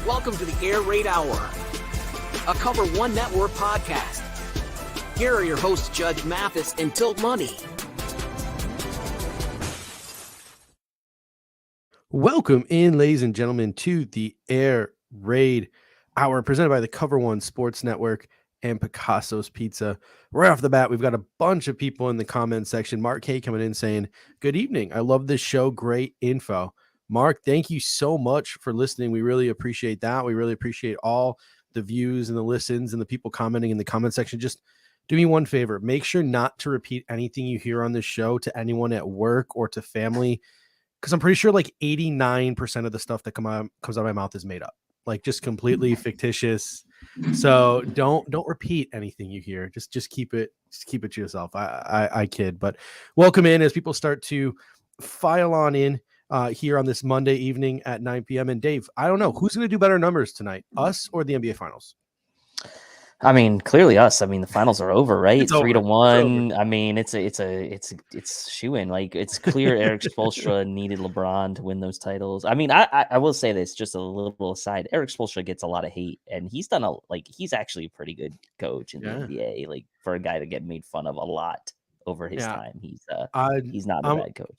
Welcome to the Air Raid Hour, a Cover One Network podcast. Here are your hosts, Judge Mathis and Tilt Money. Welcome in, ladies and gentlemen, to the Air Raid Hour presented by the Cover One Sports Network and Picasso's Pizza. Right off the bat, we've got a bunch of people in the comment section. Mark K coming in saying, "Good evening. I love this show. Great info." Mark, thank you so much for listening. We really appreciate that. We really appreciate all the views and the listens and the people commenting in the comment section. Just do me one favor. Make sure not to repeat anything you hear on this show to anyone at work or to family, because I'm pretty sure like 89% of the stuff that comes out of my mouth is made up, like just completely fictitious. So don't repeat anything you hear. Just keep it to yourself. I kid, but welcome in as people start to file on in here on this Monday evening at 9 p.m. And Dave, I don't know who's going to do better numbers tonight, us or the NBA Finals. I mean, clearly us. I mean, the finals are over, right? It's 3-1. I mean, it's shoo-in. Like, it's clear Erik Spoelstra needed LeBron to win those titles. I mean, I will say this, just a little aside. Erik Spoelstra gets a lot of hate, and he's actually a pretty good coach in the NBA. Like, for a guy to get made fun of a lot over his time, he's not a bad coach.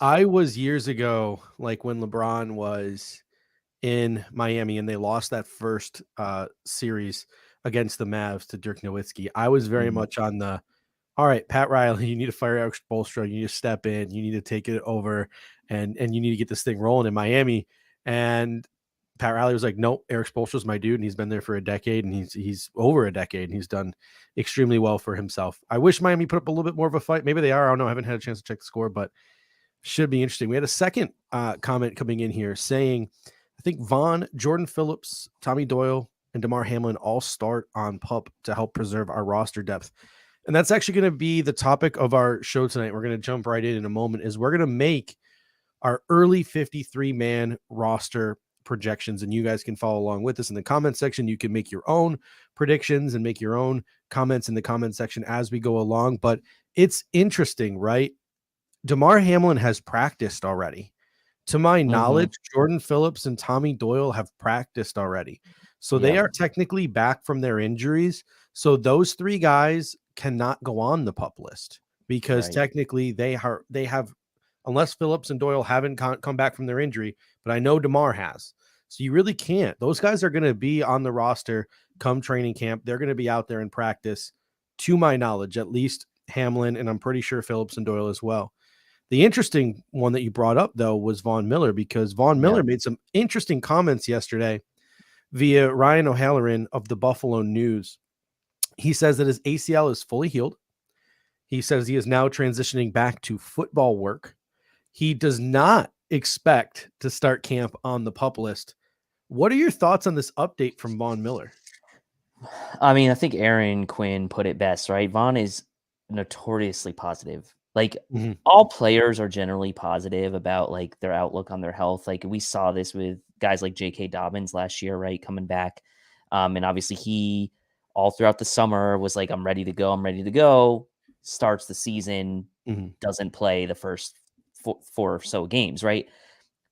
I was years ago, like when LeBron was in Miami and they lost that first series against the Mavs to Dirk Nowitzki. I was very much on the, all right, Pat Riley, you need to fire Erik Spoelstra. You need to step in. You need to take it over, and you need to get this thing rolling in Miami. And Pat Riley was like, nope, Erik Spoelstra's my dude, and he's been there for a decade, and he's over a decade, and he's done extremely well for himself. I wish Miami put up a little bit more of a fight. Maybe they are. I don't know. I haven't had a chance to check the score, but should be interesting. We had a second comment coming in here saying, I think Vaughn, Jordan Phillips, Tommy Doyle, and DeMar Hamlin all start on PUP to help preserve our roster depth. And that's actually going to be the topic of our show tonight. We're going to jump right in a moment, is we're going to make our early 53-man roster projections, and you guys can follow along with us in the comment section. You can make your own predictions and make your own comments in the comment section as we go along. But it's interesting, right? DeMar Hamlin has practiced already. To my knowledge, Jordan Phillips and Tommy Doyle have practiced already. So they are technically back from their injuries. So those three guys cannot go on the PUP list because technically they have, unless Phillips and Doyle haven't come back from their injury, but I know DeMar has. So you really can't. Those guys are going to be on the roster come training camp. They're going to be out there in practice, to my knowledge, at least Hamlin, and I'm pretty sure Phillips and Doyle as well. The interesting one that you brought up, though, was Von Miller, because Von Miller made some interesting comments yesterday via Ryan O'Halloran of the Buffalo News. He says that his ACL is fully healed. He says he is now transitioning back to football work. He does not expect to start camp on the PUP list. What are your thoughts on this update from Von Miller? I mean, I think Aaron Quinn put it best, right? Von is notoriously positive. Like, all players are generally positive about like their outlook on their health. Like, we saw this with guys like J.K. Dobbins last year, right? Coming back. And obviously he all throughout the summer was like, I'm ready to go. Starts the season, doesn't play the first four or so games, right?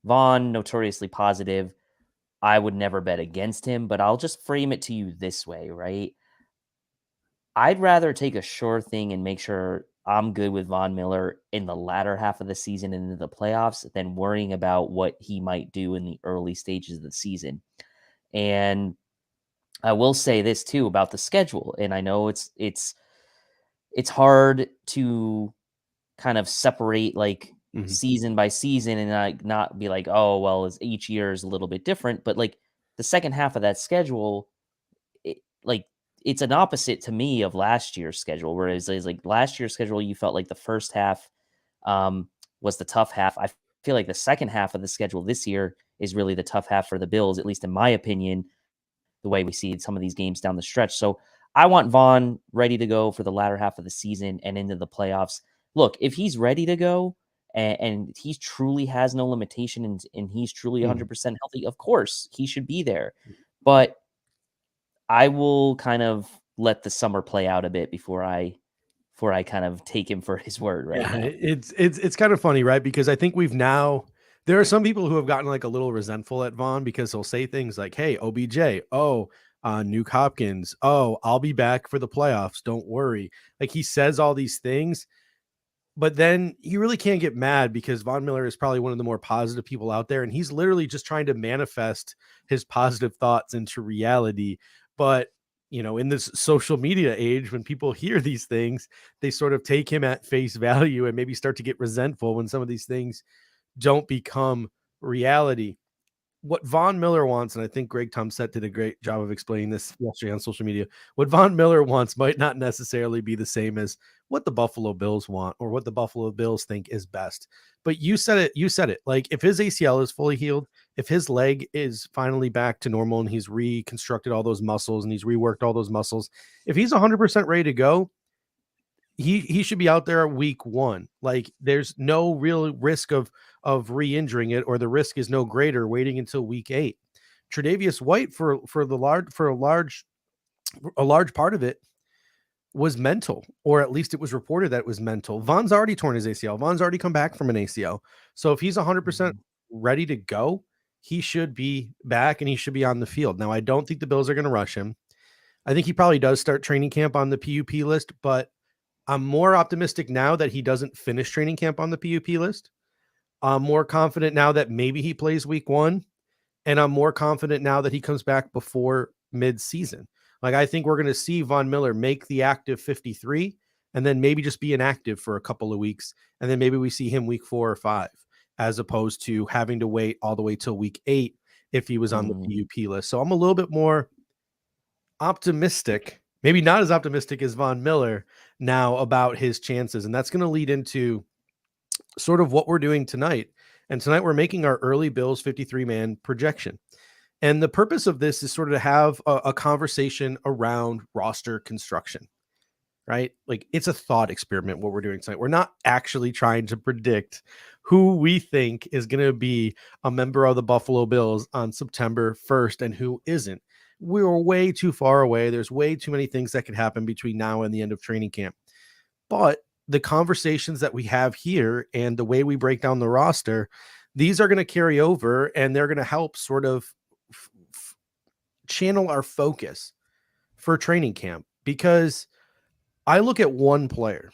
Von, notoriously positive. I would never bet against him, but I'll just frame it to you this way, right? I'd rather take a sure thing and make sure I'm good with Von Miller in the latter half of the season and into the playoffs than worrying about what he might do in the early stages of the season. And I will say this too about the schedule. And I know it's hard to kind of separate like season by season and like not be like, oh, well, each year is a little bit different. But like the second half of that schedule, it's an opposite to me of last year's schedule, whereas like last year's schedule, you felt like the first half was the tough half. I feel like the second half of the schedule this year is really the tough half for the Bills, at least in my opinion, the way we see some of these games down the stretch. So I want Von ready to go for the latter half of the season and into the playoffs. Look, if he's ready to go and he truly has no limitation and he's truly 100% healthy, of course he should be there. But I will kind of let the summer play out a bit before I kind of take him for his word right now. It's kind of funny, right? Because I think we've now There are some people who have gotten like a little resentful at Vaughn because he'll say things like, "Hey, OBJ, Nuke Hopkins, I'll be back for the playoffs. Don't worry." Like he says all these things, but then you really can't get mad because Von Miller is probably one of the more positive people out there, and he's literally just trying to manifest his positive thoughts into reality. But in this social media age, when people hear these things, they sort of take him at face value and maybe start to get resentful when some of these things don't become reality. What Von Miller wants, and I think Greg Tumset did a great job of explaining this yesterday on social media, what Von Miller wants might not necessarily be the same as what the Buffalo Bills want or what the Buffalo Bills think is best. But you said it. Like if his ACL is fully healed, if his leg is finally back to normal and he's reconstructed all those muscles and he's reworked all those muscles, if he's 100% ready to go, he should be out there week 1. Like there's no real risk of re-injuring it, or the risk is no greater waiting until week 8. Tre'Davious White for a large part of it was mental, or at least it was reported that it was mental. Von's already torn his ACL. Von's already come back from an ACL. So if he's 100% ready to go, he should be back and he should be on the field. Now, I don't think the Bills are going to rush him. I think he probably does start training camp on the PUP list, but I'm more optimistic now that he doesn't finish training camp on the PUP list. I'm more confident now that maybe he plays week 1, and I'm more confident now that he comes back before mid-season. Like I think we're going to see Von Miller make the active 53 and then maybe just be inactive for a couple of weeks, and then maybe we see him week 4 or 5, as opposed to having to wait all the way till week 8 if he was on the PUP list. So I'm a little bit more optimistic, maybe not as optimistic as Von Miller now about his chances. And that's going to lead into sort of what we're doing tonight. And tonight we're making our early Bills 53-man projection. And the purpose of this is sort of to have a conversation around roster construction, right? Like it's a thought experiment what we're doing tonight. We're not actually trying to predict who we think is going to be a member of the Buffalo Bills on September 1st and who isn't. We're way too far away. There's way too many things that could happen between now and the end of training camp. But the conversations that we have here and the way we break down the roster, these are going to carry over and they're going to help sort of channel our focus for training camp. Because I look at one player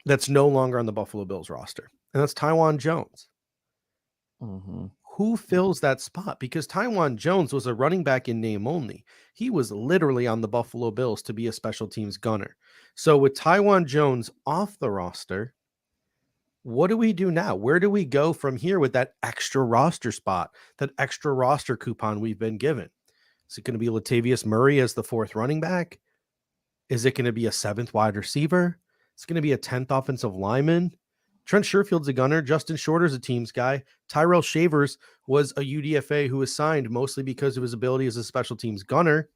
that's no longer on the Buffalo Bills roster, and that's Taiwan Jones. Who fills that spot? Because Taiwan Jones was a running back in name only. He was literally on the Buffalo Bills to be a special teams gunner. So with Taiwan Jones off the roster, what do we do now? Where do we go from here with that extra roster spot, that extra roster coupon we've been given? Is it going to be Latavius Murray as the 4th running back? Is it going to be a 7th wide receiver? It's going to be a 10th offensive lineman. Trent Sherfield's a gunner. Justin Shorter's a teams guy. Tyrell Shavers was a UDFA who was signed mostly because of his ability as a special teams gunner.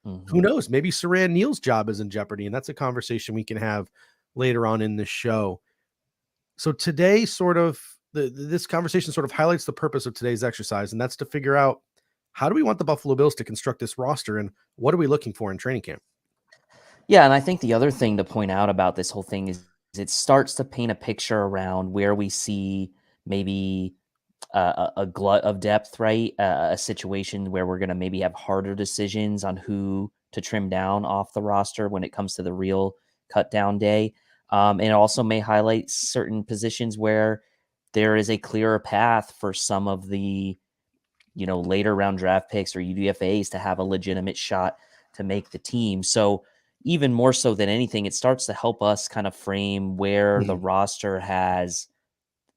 Who knows? Maybe Saran Neal's job is in jeopardy, and that's a conversation we can have later on in the show. So today this conversation sort of highlights the purpose of today's exercise, and that's to figure out how do we want the Buffalo Bills to construct this roster, and what are we looking for in training camp? Yeah, and I think the other thing to point out about this whole thing is it starts to paint a picture around where we see maybe a glut of depth, right? A situation where we're going to maybe have harder decisions on who to trim down off the roster when it comes to the real cut down day. And it also may highlight certain positions where there is a clearer path for some of the, later round draft picks or UDFAs to have a legitimate shot to make the team. So even more so than anything, it starts to help us kind of frame where the roster has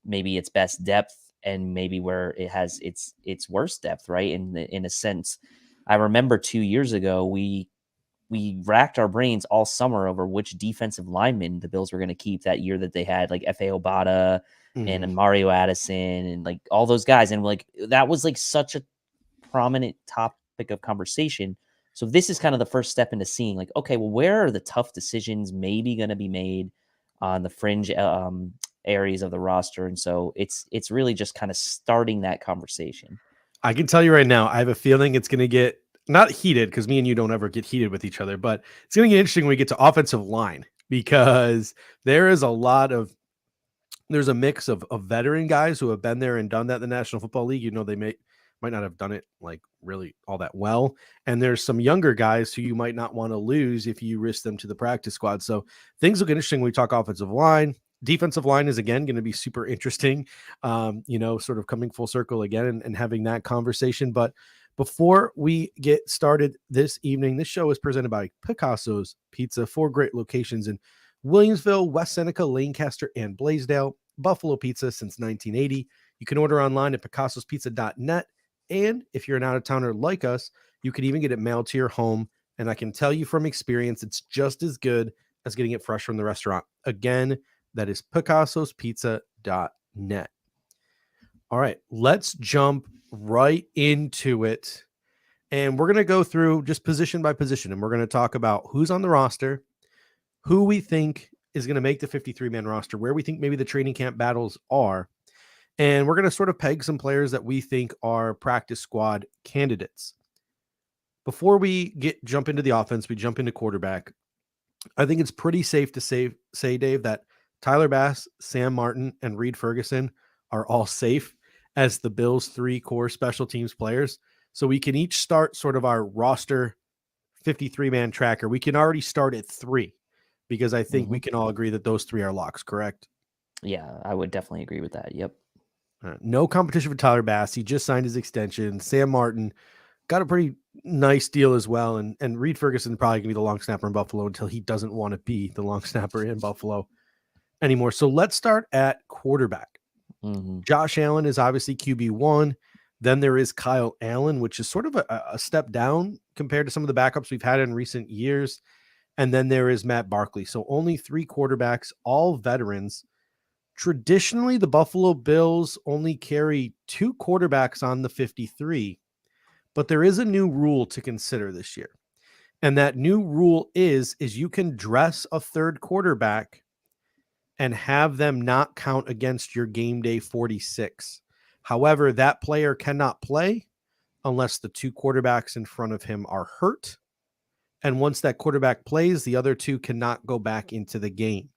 maybe its best depth and maybe where it has its worst depth, right? In a sense, I remember 2 years ago, we racked our brains all summer over which defensive linemen the Bills were going to keep that year that they had like F.A. Obata and Mario Addison and like all those guys. And like, that was like such a prominent topic of conversation. So this is kind of the first step into seeing like, okay, well, where are the tough decisions maybe going to be made on the fringe areas of the roster? And so it's really just kind of starting that conversation. I can tell you right now, I have a feeling it's going to get not heated because me and you don't ever get heated with each other, but it's going to get interesting when we get to offensive line, because there is a lot of there's a mix of veteran guys who have been there and done that in the National Football League. You know, they might not have done it like really all that well. And there's some younger guys who you might not want to lose if you risk them to the practice squad. So things look interesting when we talk offensive line. Defensive line is again going to be super interesting, sort of coming full circle again and having that conversation. But before we get started this evening, this show is presented by Picasso's Pizza, 4 great locations in Williamsville, West Seneca, Lancaster, and Blaisdell. Buffalo Pizza since 1980. You can order online at picassospizza.net. And if you're an out-of-towner like us, you can even get it mailed to your home. And I can tell you from experience, it's just as good as getting it fresh from the restaurant. Again, that is picassospizza.net. All right, let's jump right into it. And we're going to go through just position by position. And we're going to talk about who's on the roster, who we think is going to make the 53-man roster, where we think maybe the training camp battles are. And we're going to sort of peg some players that we think are practice squad candidates. Before we jump into the offense, we jump into quarterback. I think it's pretty safe to say, Dave, that Tyler Bass, Sam Martin, and Reed Ferguson are all safe as the Bills' 3 core special teams players. So we can each start sort of our roster 53-man tracker. We can already start at 3 because I think we can all agree that those 3 are locks, correct? Yeah, I would definitely agree with that. Yep. No competition for Tyler Bass. He just signed his extension. Sam Martin got a pretty nice deal as well. And Reed Ferguson probably going to be the long snapper in Buffalo until he doesn't want to be the long snapper in Buffalo anymore. So let's start at quarterback. Josh Allen is obviously QB1. Then there is Kyle Allen, which is sort of a step down compared to some of the backups we've had in recent years. And then there is Matt Barkley. So only 3 quarterbacks, all veterans. Traditionally, the Buffalo Bills only carry 2 quarterbacks on the 53, but there is a new rule to consider this year. And that new rule is you can dress a 3rd quarterback and have them not count against your game day 46. However, that player cannot play unless the 2 quarterbacks in front of him are hurt. And once that quarterback plays, the other 2 cannot go back into the game.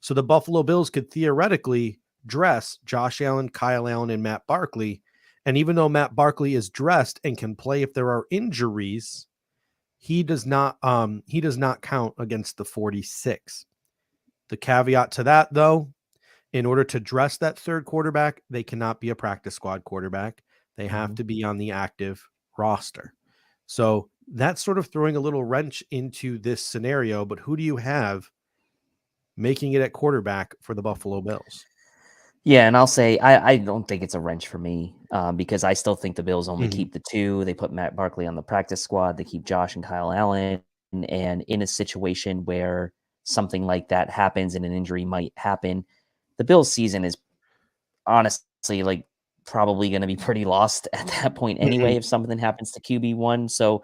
So the Buffalo Bills could theoretically dress Josh Allen, Kyle Allen, and Matt Barkley. And even though Matt Barkley is dressed and can play if there are injuries, he does not count against the 46. The caveat to that, though, in order to dress that 3rd quarterback, they cannot be a practice squad quarterback. They have to be on the active roster. So that's sort of throwing a little wrench into this scenario. But who do you have making it at quarterback for the Buffalo Bills? Yeah, and I'll say I don't think it's a wrench for me because I still think the Bills only keep the 2. They put Matt Barkley on the practice squad. They keep Josh and Kyle Allen. And in a situation where something like that happens and an injury might happen, the Bills' season is honestly like probably going to be pretty lost at that point anyway if something happens to QB1. So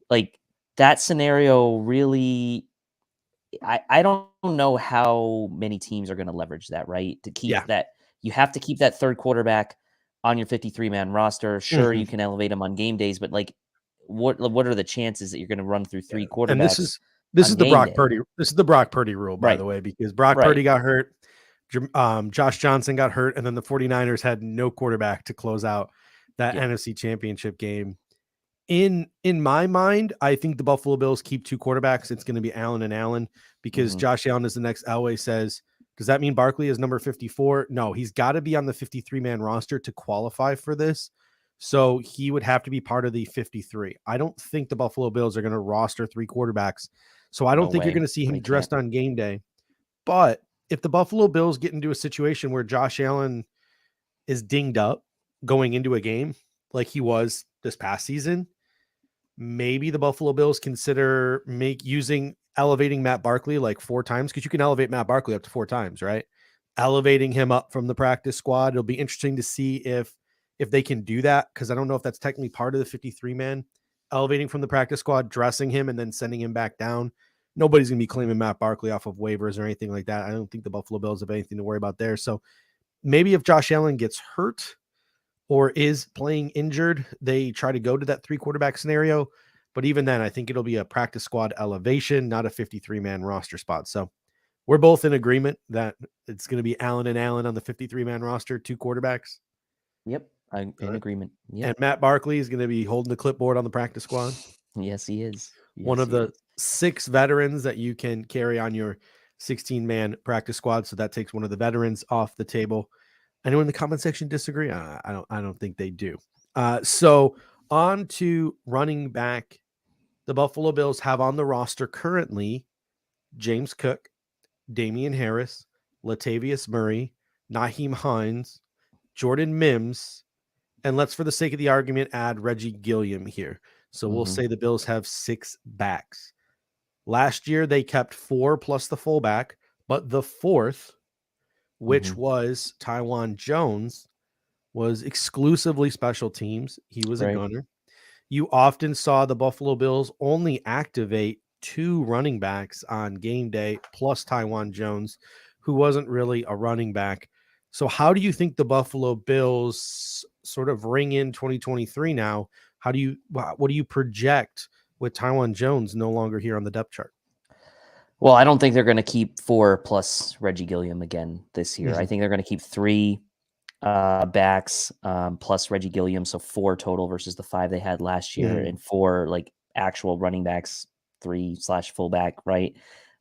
like that scenario really... I don't know how many teams are going to leverage that, right? To keep that, you have to keep that 3rd quarterback on your 53-man roster. Sure, you can elevate them on game days, but like, what are the chances that you're going to run through 3 quarterbacks? And this is the Brock Purdy. This is the Brock Purdy rule, by the way, because Brock Purdy got hurt, Josh Johnson got hurt, and then the 49ers had no quarterback to close out that NFC Championship game. In my mind, I think the Buffalo Bills keep 2 quarterbacks. It's going to be Allen and Allen because Josh Allen is the next. Elway says, does that mean Barkley is number 54? No, he's got to be on the 53-man roster to qualify for this. So he would have to be part of the 53. I don't think the Buffalo Bills are going to roster 3 quarterbacks. So I don't think you're going to see him dressed on game day. But if the Buffalo Bills get into a situation where Josh Allen is dinged up going into a game like he was this past season, maybe the Buffalo Bills consider elevating Matt Barkley like 4 times, because you can elevate Matt Barkley up to 4 times, right? Elevating him up from the practice squad. It'll be interesting to see if they can do that, because I don't know if that's technically part of the 53-man, elevating from the practice squad, dressing him, and then sending him back down. Nobody's going to be claiming Matt Barkley off of waivers or anything like that. I don't think the Buffalo Bills have anything to worry about there. So maybe if Josh Allen gets hurt or is playing injured, they try to go to that 3 quarterback scenario. But even then, I think it'll be a practice squad elevation, not a 53-man roster spot. So we're both in agreement that it's going to be Allen and Allen on the 53-man roster, 2 quarterbacks. Yep, I'm in agreement. Yep. And Matt Barkley is going to be holding the clipboard on the practice squad. Yes, he is. One of the 6 veterans that you can carry on your 16-man practice squad. So that takes one of the veterans off the table. Anyone in the comment section disagree? I don't think they do. So on to running back. The Buffalo Bills have on the roster currently James Cook, Damian Harris, Latavius Murray, Nyheim Hines, Jordan Mims, and let's, for the sake of the argument, add Reggie Gilliam here. So we'll say the Bills have 6 backs. Last year, they kept 4 plus the fullback, but the 4th, which was Taiwan Jones, was exclusively special teams. He was a gunner. You often saw the Buffalo Bills only activate 2 running backs on game day, plus Taiwan Jones, who wasn't really a running back. So how do you think the Buffalo Bills sort of ring in 2023 now? What do you project with Taiwan Jones no longer here on the depth chart? Well, I don't think they're going to keep 4 plus Reggie Gilliam again this year. I think they're going to keep 3 backs plus Reggie Gilliam, so 4 total versus the 5 they had last year, and 4 like actual running backs, 3/fullback, right?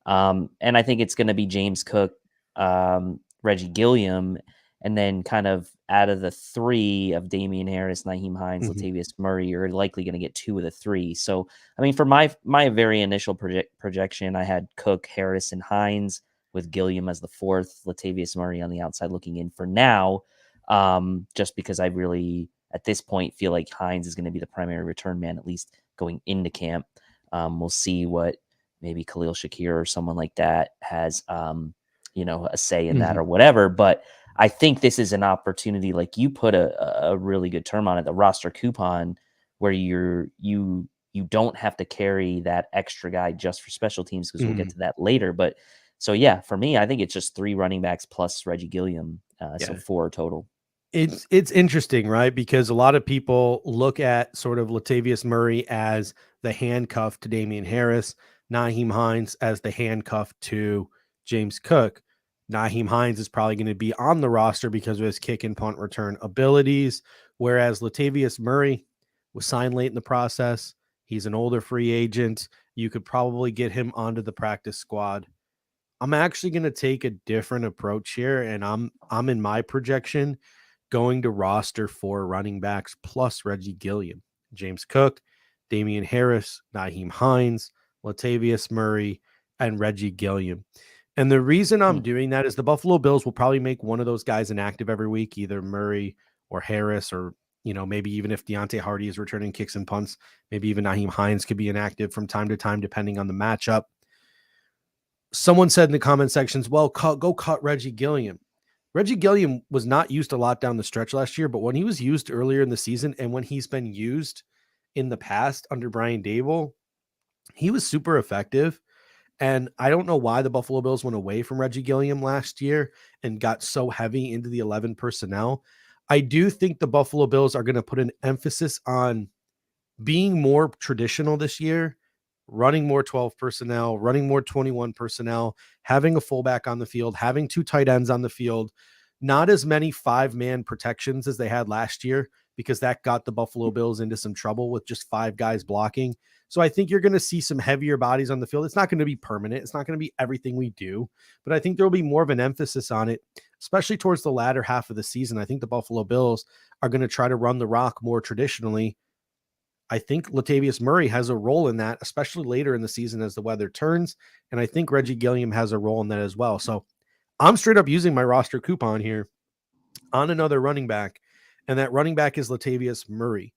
And I think it's going to be James Cook, Reggie Gilliam, and then kind of out of the 3 of Damian Harris, Nyheim Hines, Latavius Murray, you're likely going to get 2 of the 3. So, I mean, for my very initial projection, I had Cook, Harris, and Hines with Gilliam as the 4th, Latavius Murray on the outside looking in for now, just because I really, at this point, feel like Hines is going to be the primary return man, at least going into camp. We'll see what maybe Khalil Shakir or someone like that has, a say in that or whatever. But I think this is an opportunity, like you put a really good term on it, the roster coupon, where you don't have to carry that extra guy just for special teams, because we'll get to that later. But so, yeah, for me, I think it's just 3 running backs plus Reggie Gilliam. So 4 total. It's interesting, right? Because a lot of people look at sort of Latavius Murray as the handcuff to Damian Harris, Nyheim Hines as the handcuff to James Cook. Nyheim Hines is probably going to be on the roster because of his kick and punt return abilities, whereas Latavius Murray was signed late in the process. He's an older free agent. You could probably get him onto the practice squad. I'm actually going to take a different approach here, and I'm in my projection going to roster 4 running backs plus Reggie Gilliam, James Cook, Damian Harris, Nyheim Hines, Latavius Murray, and Reggie Gilliam. And the reason I'm doing that is the Buffalo Bills will probably make one of those guys inactive every week, either Murray or Harris, or, maybe even if Deontay Hardy is returning kicks and punts, maybe even Nyheim Hines could be inactive from time to time, depending on the matchup. Someone said in the comment sections, well, go cut Reggie Gilliam. Reggie Gilliam was not used a lot down the stretch last year, but when he was used earlier in the season and when he's been used in the past under Brian Daboll, he was super effective. And I don't know why the Buffalo Bills went away from Reggie Gilliam last year and got so heavy into the 11 personnel. I do think the Buffalo Bills are going to put an emphasis on being more traditional this year, running more 12 personnel, running more 21 personnel, having a fullback on the field, having 2 tight ends on the field, not as many 5-man protections as they had last year, because that got the Buffalo Bills into some trouble with just 5 guys blocking. So I think you're going to see some heavier bodies on the field. It's not going to be permanent. It's not going to be everything we do, but I think there will be more of an emphasis on it, especially towards the latter half of the season. I think the Buffalo Bills are going to try to run the rock more traditionally. I think Latavius Murray has a role in that, especially later in the season as the weather turns. And I think Reggie Gilliam has a role in that as well. So I'm straight up using my roster coupon here on another running back, and that running back is Latavius Murray.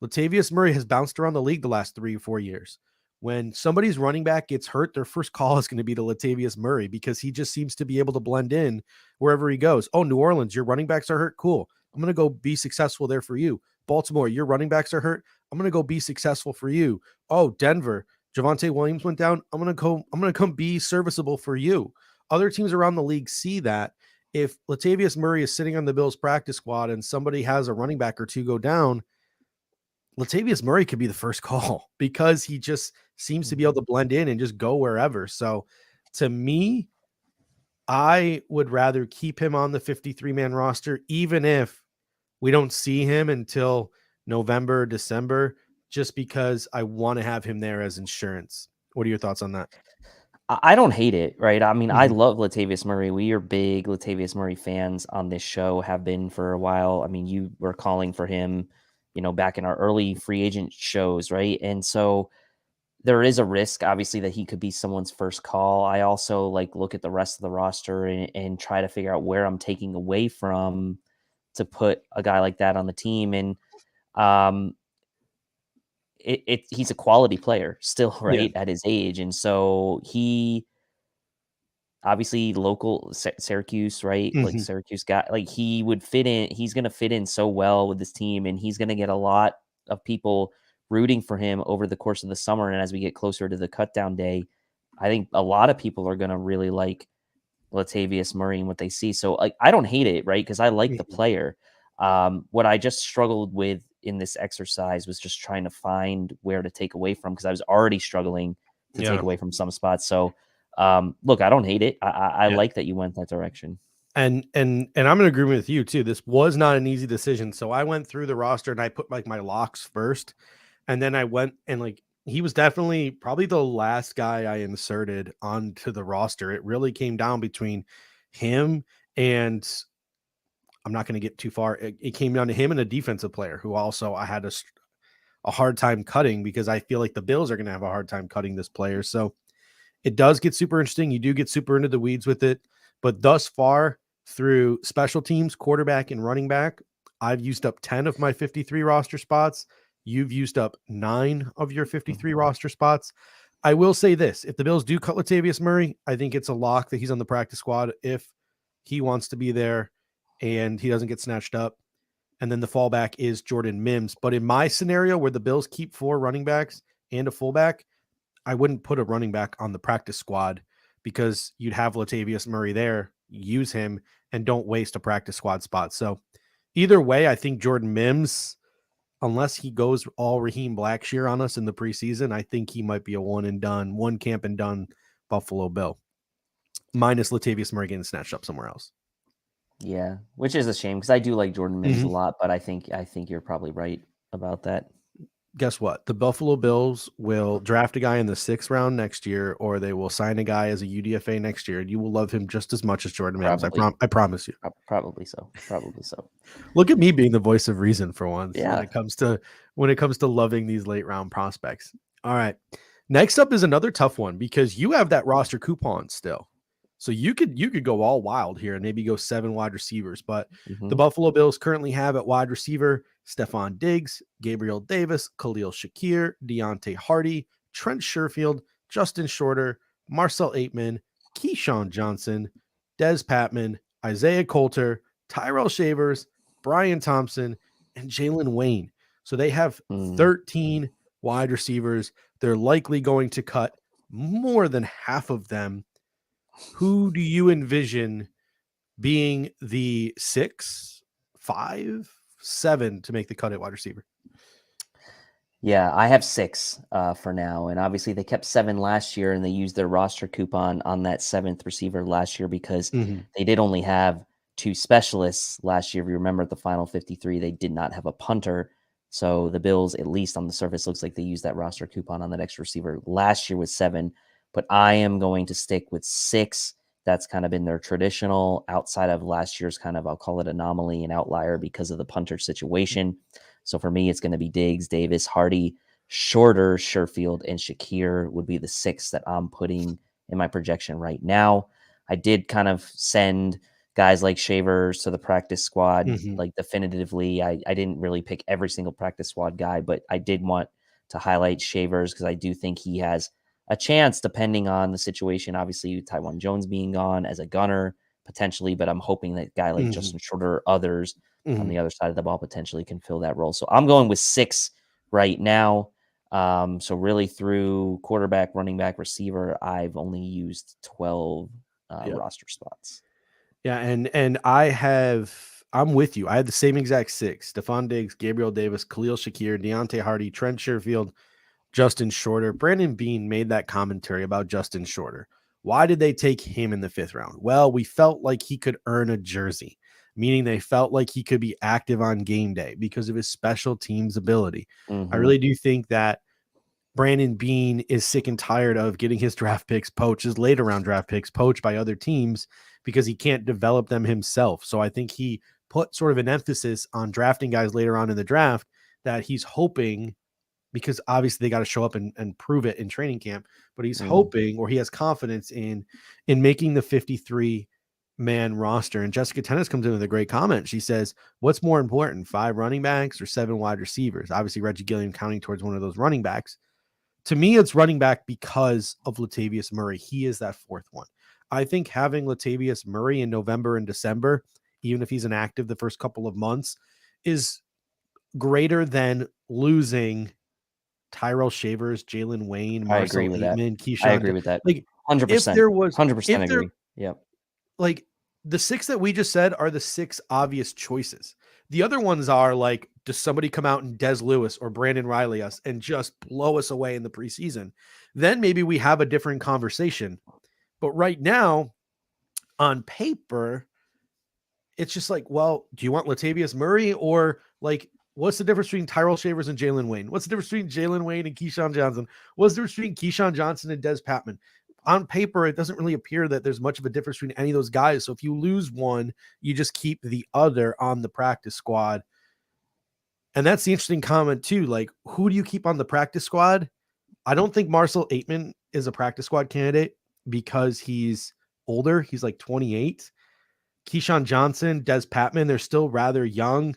Latavius Murray has bounced around the league the last 3 or 4 years. When somebody's running back gets hurt, their first call is going to be to Latavius Murray, because he just seems to be able to blend in wherever he goes. Oh, New Orleans, your running backs are hurt. Cool. I'm going to go be successful there for you. Baltimore, your running backs are hurt. I'm going to go be successful for you. Oh, Denver, Javonte Williams went down. I'm going to come be serviceable for you. Other teams around the league see that. If Latavius Murray is sitting on the Bills practice squad and somebody has a running back or 2 go down, Latavius Murray could be the first call, because he just seems to be able to blend in and just go wherever. So to me, I would rather keep him on the 53-man roster, even if we don't see him until November, December, just because I want to have him there as insurance. What are your thoughts on that? I don't hate it, right? I mean, I Mhm. love Latavius Murray. We are big Latavius Murray fans on this show, have been for a while. I mean, you were calling for him, back in our early free agent shows, right? And so there is a risk, obviously, that he could be someone's first call. I also look at the rest of the roster and try to figure out where I'm taking away from to put a guy like that on the team. And um, he's a quality player still, Yeah. right, at his age, and so he obviously local Syracuse, right? Like Mhm. Syracuse guy, like he would fit in. He's going to fit in so well with this team, and he's going to get a lot of people rooting for him over the course of the summer. And as we get closer to the cutdown day, I think a lot of people are going to really like Latavius Murray and what they see. So like, I don't hate it, right? Because I like the Mhm. player. What I just struggled with in this exercise was just trying to find where to take away from, because I was already struggling to take Yeah. away from some spots. So look, I don't hate it. I Yeah. like that you went that direction. And I'm in agreement with you too. This was not an easy decision. So I went through the roster and I put like my locks first. And then I went and he was definitely probably the last guy I inserted onto the roster. It really came down between him and I'm not going to get too far. It came down to him and a defensive player who also I had a hard time cutting because I feel like the Bills are going to have a hard time cutting this player. So it does get super interesting. You do get super into the weeds with it. But thus far, through special teams, quarterback, and running back, I've used up 10 of my 53 roster spots. You've used up 9 of your 53 Mhm. roster spots. I will say this. If the Bills do cut Latavius Murray, I think it's a lock that he's on the practice squad if he wants to be there and he doesn't get snatched up. And then the fallback is Jordan Mims. But in my scenario where the Bills keep 4 running backs and a fullback, I wouldn't put a running back on the practice squad because you'd have Latavius Murray there, use him, and don't waste a practice squad spot. So either way, I think Jordan Mims, unless he goes all Raheem Blackshear on us in the preseason, I think he might be a one camp and done Buffalo Bill, minus Latavius Murray getting snatched up somewhere else. Yeah, which is a shame because I do like Jordan Mims a Mhm. lot, but I think you're probably right about that. Guess what? The Buffalo Bills will draft a guy in the 6th round next year, or they will sign a guy as a UDFA next year, and you will love him just as much as Jordan Mims. Probably, I promise you. probably so. Probably so. Look at me being the voice of reason for once Yeah. when it comes to loving these late round prospects. All right. Next up is another tough one because you have that roster coupon still. So you could go all wild here and maybe go 7 wide receivers, but the Mhm. Buffalo Bills currently have at wide receiver Stephon Diggs, Gabriel Davis, Khalil Shakir, Deontay Hardy, Trent Sherfield, Justin Shorter, Marcel Aitman, Keyshawn Johnson, Des Patman, Isaiah Coulter, Tyrell Shavers, Brian Thompson, and Jalen Wayne. So they have Mm. 13 wide receivers. They're likely going to cut more than half of them. Who do you envision being the 6, 5, 7 to make the cut at wide receiver? Yeah, I have 6 for now, and obviously they kept 7 last year, and they used their roster coupon on that 7th receiver last year because Mhm. they did only have 2 specialists last year. If you remember at the final 53, they did not have a punter. So the Bills, at least on the surface, looks like they used that roster coupon on that extra receiver last year with 7. But I am going to stick with 6. That's kind of been their traditional outside of last year's kind of, I'll call it anomaly and outlier because of the punter situation. So for me, it's going to be Diggs, Davis, Hardy, Shorter, Sherfield, and Shakir would be the 6 that I'm putting in my projection right now. I did kind of send guys like Shavers to the practice squad, Mhm. like definitively. I didn't really pick every single practice squad guy, but I did want to highlight Shavers because I do think he has a chance depending on the situation. Obviously, Taiwan Jones being gone as a gunner potentially, but I'm hoping that guy like Mhm. Justin Shorter or others on Mhm. the other side of the ball potentially can fill that role. So I'm going with 6 right now. So really through quarterback, running back, receiver, I've only used 12 Yeah. roster spots. Yeah, and I'm with you. I had the same exact 6. Stephon Diggs, Gabriel Davis, Khalil Shakir, Deontay Hardy, Trent Sherfield, Justin Shorter. Brandon Beane made that commentary about Justin Shorter. Why did they take him in the 5th round? Well, we felt like he could earn a jersey, meaning they felt like he could be active on game day because of his special teams ability. I really do think that Brandon Beane is sick and tired of getting his draft picks poached, his later round draft picks poached by other teams because he can't develop them himself. So I think he put sort of an emphasis on drafting guys later on in the draft that he's hoping, because obviously they got to show up and prove it in training camp, but he's hoping, or he has confidence in making the 53-man roster. And Jessica Tennis comes in with a great comment. She says, what's more important, 5 running backs or 7 wide receivers? Obviously Reggie Gilliam counting towards one of those running backs. To me, it's running back because of Latavius Murray. He is that 4th one. I think having Latavius Murray in November and December, even if he's inactive the first couple of months, is greater than losing Tyrell Shavers, Jalen Wayne, Marcel Aitman, Keyshawn. I agree with that. Like 100%. If there was 100% agree. Yep. Like the 6 that we just said are the 6 obvious choices. The other ones are like, does somebody come out and Des Lewis or Brandon Riley us and just blow us away in the preseason? Then maybe we have a different conversation. But right now, on paper, it's just like, well, do you want Latavius Murray, or like, what's the difference between Tyrell Shavers and Jalen Wayne? What's the difference between Jalen Wayne and Keyshawn Johnson? What's the difference between Keyshawn Johnson and Des Patman? On paper, it doesn't really appear that there's much of a difference between any of those guys. So if you lose one, you just keep the other on the practice squad. And that's the interesting comment too. Like, who do you keep on the practice squad? I don't think Marcel Aitman is a practice squad candidate because he's older. He's like 28. Keyshawn Johnson, Des Patman, they're still rather young.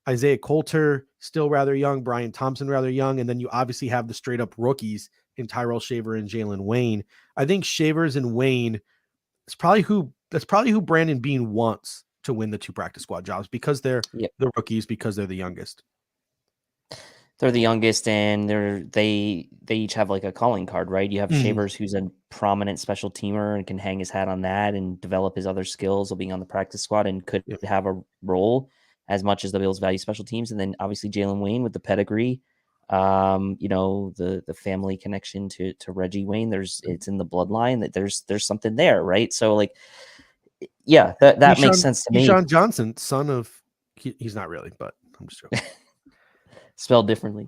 Isaiah Coulter, still rather young. Brian Thompson, rather young. And then you obviously have the straight up rookies in Tyrell Shaver and Jalen Wayne. I think Shavers and Wayne that's probably who Brandon Beane wants to win the 2 practice squad jobs, because they're the rookies, because they're the youngest. They're the youngest, and they each have like a calling card, right? You have Shavers, who's a prominent special teamer and can hang his hat on that and develop his other skills of being on the practice squad and could have a role as much as the Bills value special teams. And then obviously Jalen Wayne with the pedigree, the family connection to Reggie Wayne. It's in the bloodline that there's something there, right? So like, yeah, that makes sense to me. Keyshawn Johnson, son of, he's not really, but I'm just joking. Spelled differently.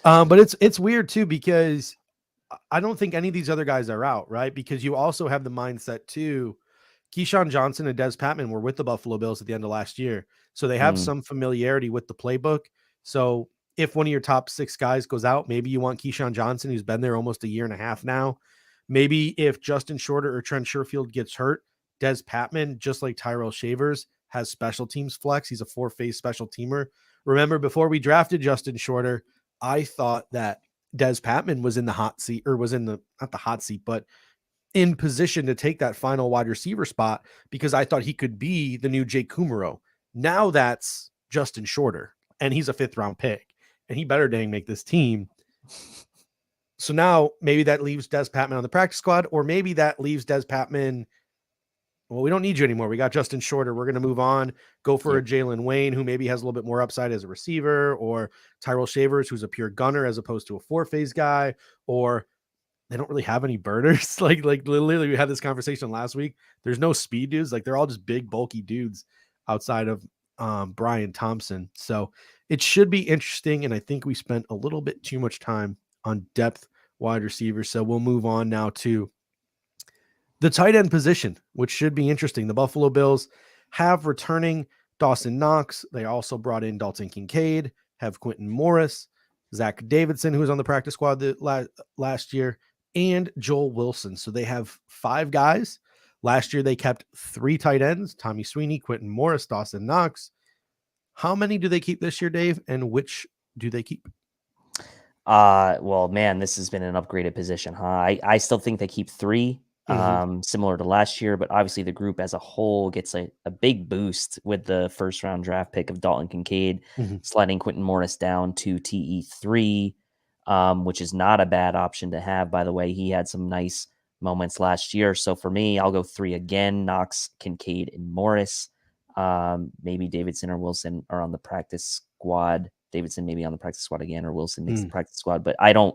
But it's weird too, because I don't think any of these other guys are out, right? Because you also have the mindset too. Keyshawn Johnson and Des Patman were with the Buffalo Bills at the end of last year, so they have some familiarity with the playbook. So if one of your top 6 guys goes out, maybe you want Keyshawn Johnson, who's been there almost a year and a half now. Maybe if Justin Shorter or Trent Sherfield gets hurt, Des Patman, just like Tyrell Shavers, has special teams flex. He's a 4-phase special teamer. Remember, before we drafted Justin Shorter, I thought that Des Patman was in the hot seat, or was in not the hot seat, but in position to take that final wide receiver spot, because I thought he could be the new Jake Kumaro. Now that's Justin Shorter, and he's a 5th round pick, and he better dang make this team. So now maybe that leaves Des Patman on the practice squad, or maybe that leaves Des Patman, well, we don't need you anymore. We got Justin Shorter. We're going to move on, go for a Jalen Wayne, who maybe has a little bit more upside as a receiver, or Tyrell Shavers, who's a pure gunner as opposed to a 4-phase guy, or they don't really have any birders. like literally we had this conversation last week. There's no speed dudes. Like, they're all just big, bulky dudes outside of Brian Thompson. So it should be interesting. And I think we spent a little bit too much time on depth wide receivers. So we'll move on now to the tight end position, which should be interesting. The Buffalo Bills have returning Dawson Knox. They also brought in Dalton Kincaid, have Quentin Morris, Zach Davidson, who was on the practice squad last year, and Joel Wilson. So they have 5 guys. Last year, they kept 3 tight ends, Tommy Sweeney, Quentin Morris, Dawson Knox. How many do they keep this year, Dave? And which do they keep? Well, man, this has been an upgraded position, huh? I still think they keep 3. Similar to last year, but obviously the group as a whole gets a big boost with the 1st round draft pick of Dalton Kincaid, sliding Quentin Morris down to TE3, which is not a bad option to have. By the way, he had some nice moments last year. So for me, I'll go 3 again: Knox, Kincaid, and Morris. Maybe Davidson or Wilson are on the practice squad. Davidson maybe on the practice squad again, or Wilson makes the practice squad. But I don't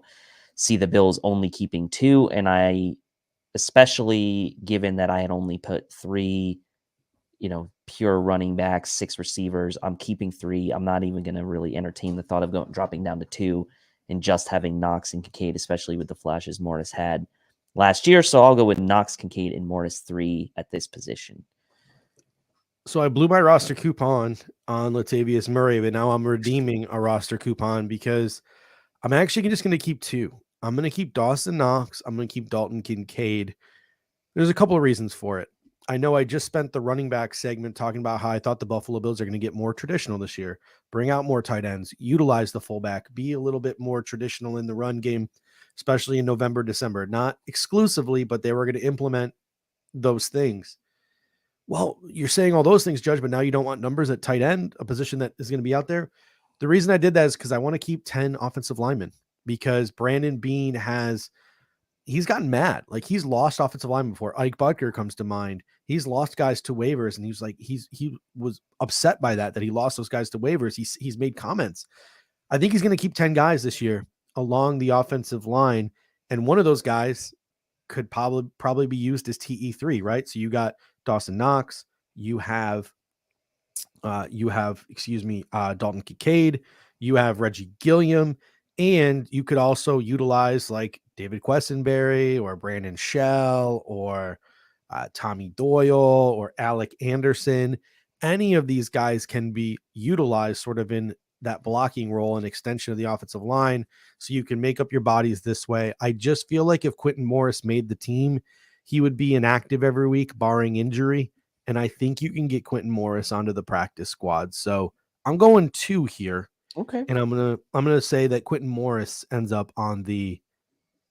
see the Bills only keeping 2, and I especially given that I had only put 3, pure running backs, 6 receivers. I'm keeping 3. I'm not even going to really entertain the thought of dropping down to 2 and just having Knox and Kincaid, especially with the flashes Morris had last year. So I'll go with Knox, Kincaid, and Morris 3 at this position. So I blew my roster coupon on Latavius Murray, but now I'm redeeming a roster coupon because I'm actually just going to keep 2. I'm going to keep Dawson Knox. I'm going to keep Dalton Kincaid. There's a couple of reasons for it. I know I just spent the running back segment talking about how I thought the Buffalo Bills are going to get more traditional this year, bring out more tight ends, utilize the fullback, be a little bit more traditional in the run game, especially in November, December. Not exclusively, but they were going to implement those things. Well, you're saying all those things, Judge, but now you don't want numbers at tight end, a position that is going to be out there. The reason I did that is because I want to keep 10 offensive linemen, because Brandon Beane he's gotten mad. Like, he's lost offensive linemen before. Ike Butker comes to mind. He's lost guys to waivers, and he was upset by that he lost those guys to waivers. He's made comments. I think he's going to keep 10 guys this year along the offensive line, and one of those guys could probably be used as TE3, right? So you got Dawson Knox, you have Dalton Kincaid, you have Reggie Gilliam, and you could also utilize like David Quessenberry or Brandon Shell or Tommy Doyle or Alec Anderson. Any of these guys can be utilized sort of in that blocking role and extension of the offensive line, so you can make up your bodies this way. I just feel like if Quintin Morris made the team, he would be inactive every week, barring injury. And I think you can get Quintin Morris onto the practice squad. So I'm going 2 here. Okay. And I'm gonna say that Quintin Morris ends up on the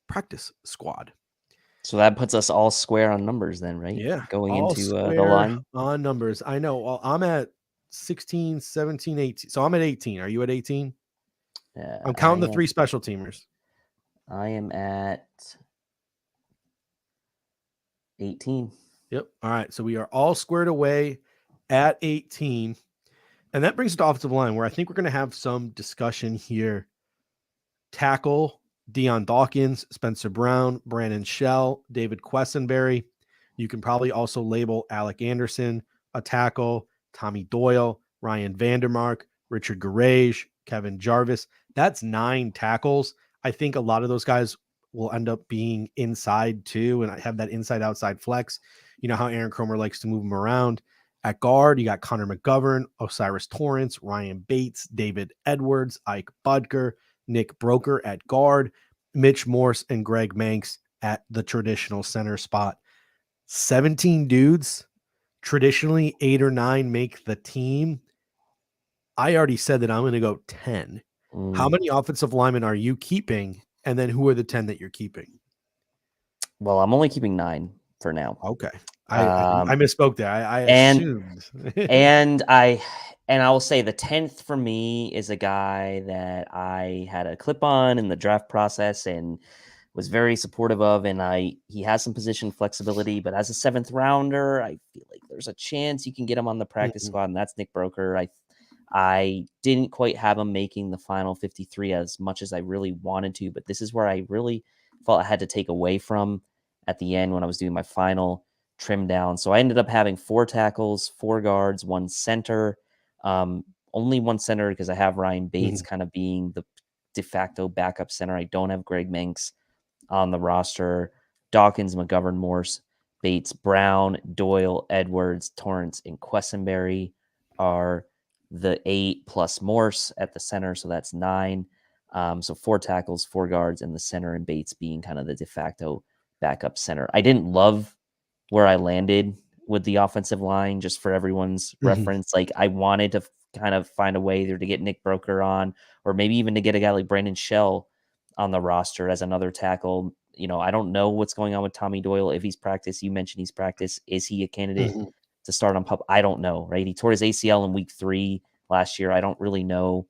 practice squad. So that puts us all square on numbers then, right? Yeah. Going all into the square line. on numbers. I know. Well, I'm at 16, 17, 18. So I'm at 18. Are you at 18? I'm counting the 3 special teamers. I am at 18. Yep. All right. So we are all squared away at 18. And that brings us to offensive line, where I think we're going to have some discussion here. Tackle, Deion Dawkins, Spencer Brown, Brandon Shell, David Quessenberry. You can probably also label Alec Anderson a tackle, Tommy Doyle, Ryan Vandermark, Richard Garage, Kevin Jarvis. That's 9 tackles. I think a lot of those guys will end up being inside too, and I have that inside-outside flex. You know how Aaron Cromer likes to move them around. At guard, you got Connor McGovern, Osiris Torrance, Ryan Bates, David Edwards, Ike Butker, Nick Broker at guard, Mitch Morse, and Greg Manx at the traditional center spot. 17 dudes, traditionally 8 or 9 make the team. I already said that I'm going to go 10. How many offensive linemen are you keeping? And then who are the 10 that you're keeping? Well, I'm only keeping 9 for now. Okay. I misspoke there. I assumed. and I will say the 10th for me is a guy that I had a clip on in the draft process and was very supportive of. And he has some position flexibility, but as a 7th rounder, I feel like there's a chance you can get him on the practice squad, and that's Nick Broker. I didn't quite have him making the final 53 as much as I really wanted to, but this is where I really felt I had to take away from at the end when I was doing my final trim down. So I ended up having 4 tackles, 4 guards, 1 center, only 1 center because I have Ryan Bates kind of being the de facto backup center. I don't have Greg Manx on the roster. Dawkins, McGovern, Morse, Bates, Brown, Doyle, Edwards, Torrance, and Quessenberry are the 8 plus Morse at the center. So that's 9. So 4 tackles, 4 guards, and the center, and Bates being kind of the de facto backup center. I didn't love where I landed with the offensive line, just for everyone's reference. Like, I wanted to kind of find a way either to get Nick Broker on, or maybe even to get a guy like Brandon Shell on the roster as another tackle. I don't know what's going on with Tommy Doyle. If he's practiced, you mentioned he's practiced. Is he a candidate to start on pup? I don't know, right? He tore his ACL in week 3 last year. I don't really know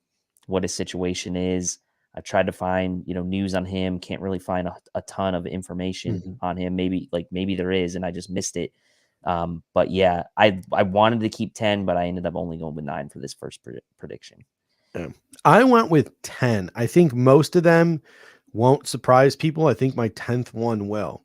what his situation is. I tried to find, news on him. Can't really find a ton of information on him. Maybe there is, and I just missed it. But yeah, I wanted to keep 10, but I ended up only going with 9 for this first prediction. Yeah. I went with 10. I think most of them won't surprise people. I think my 10th one will.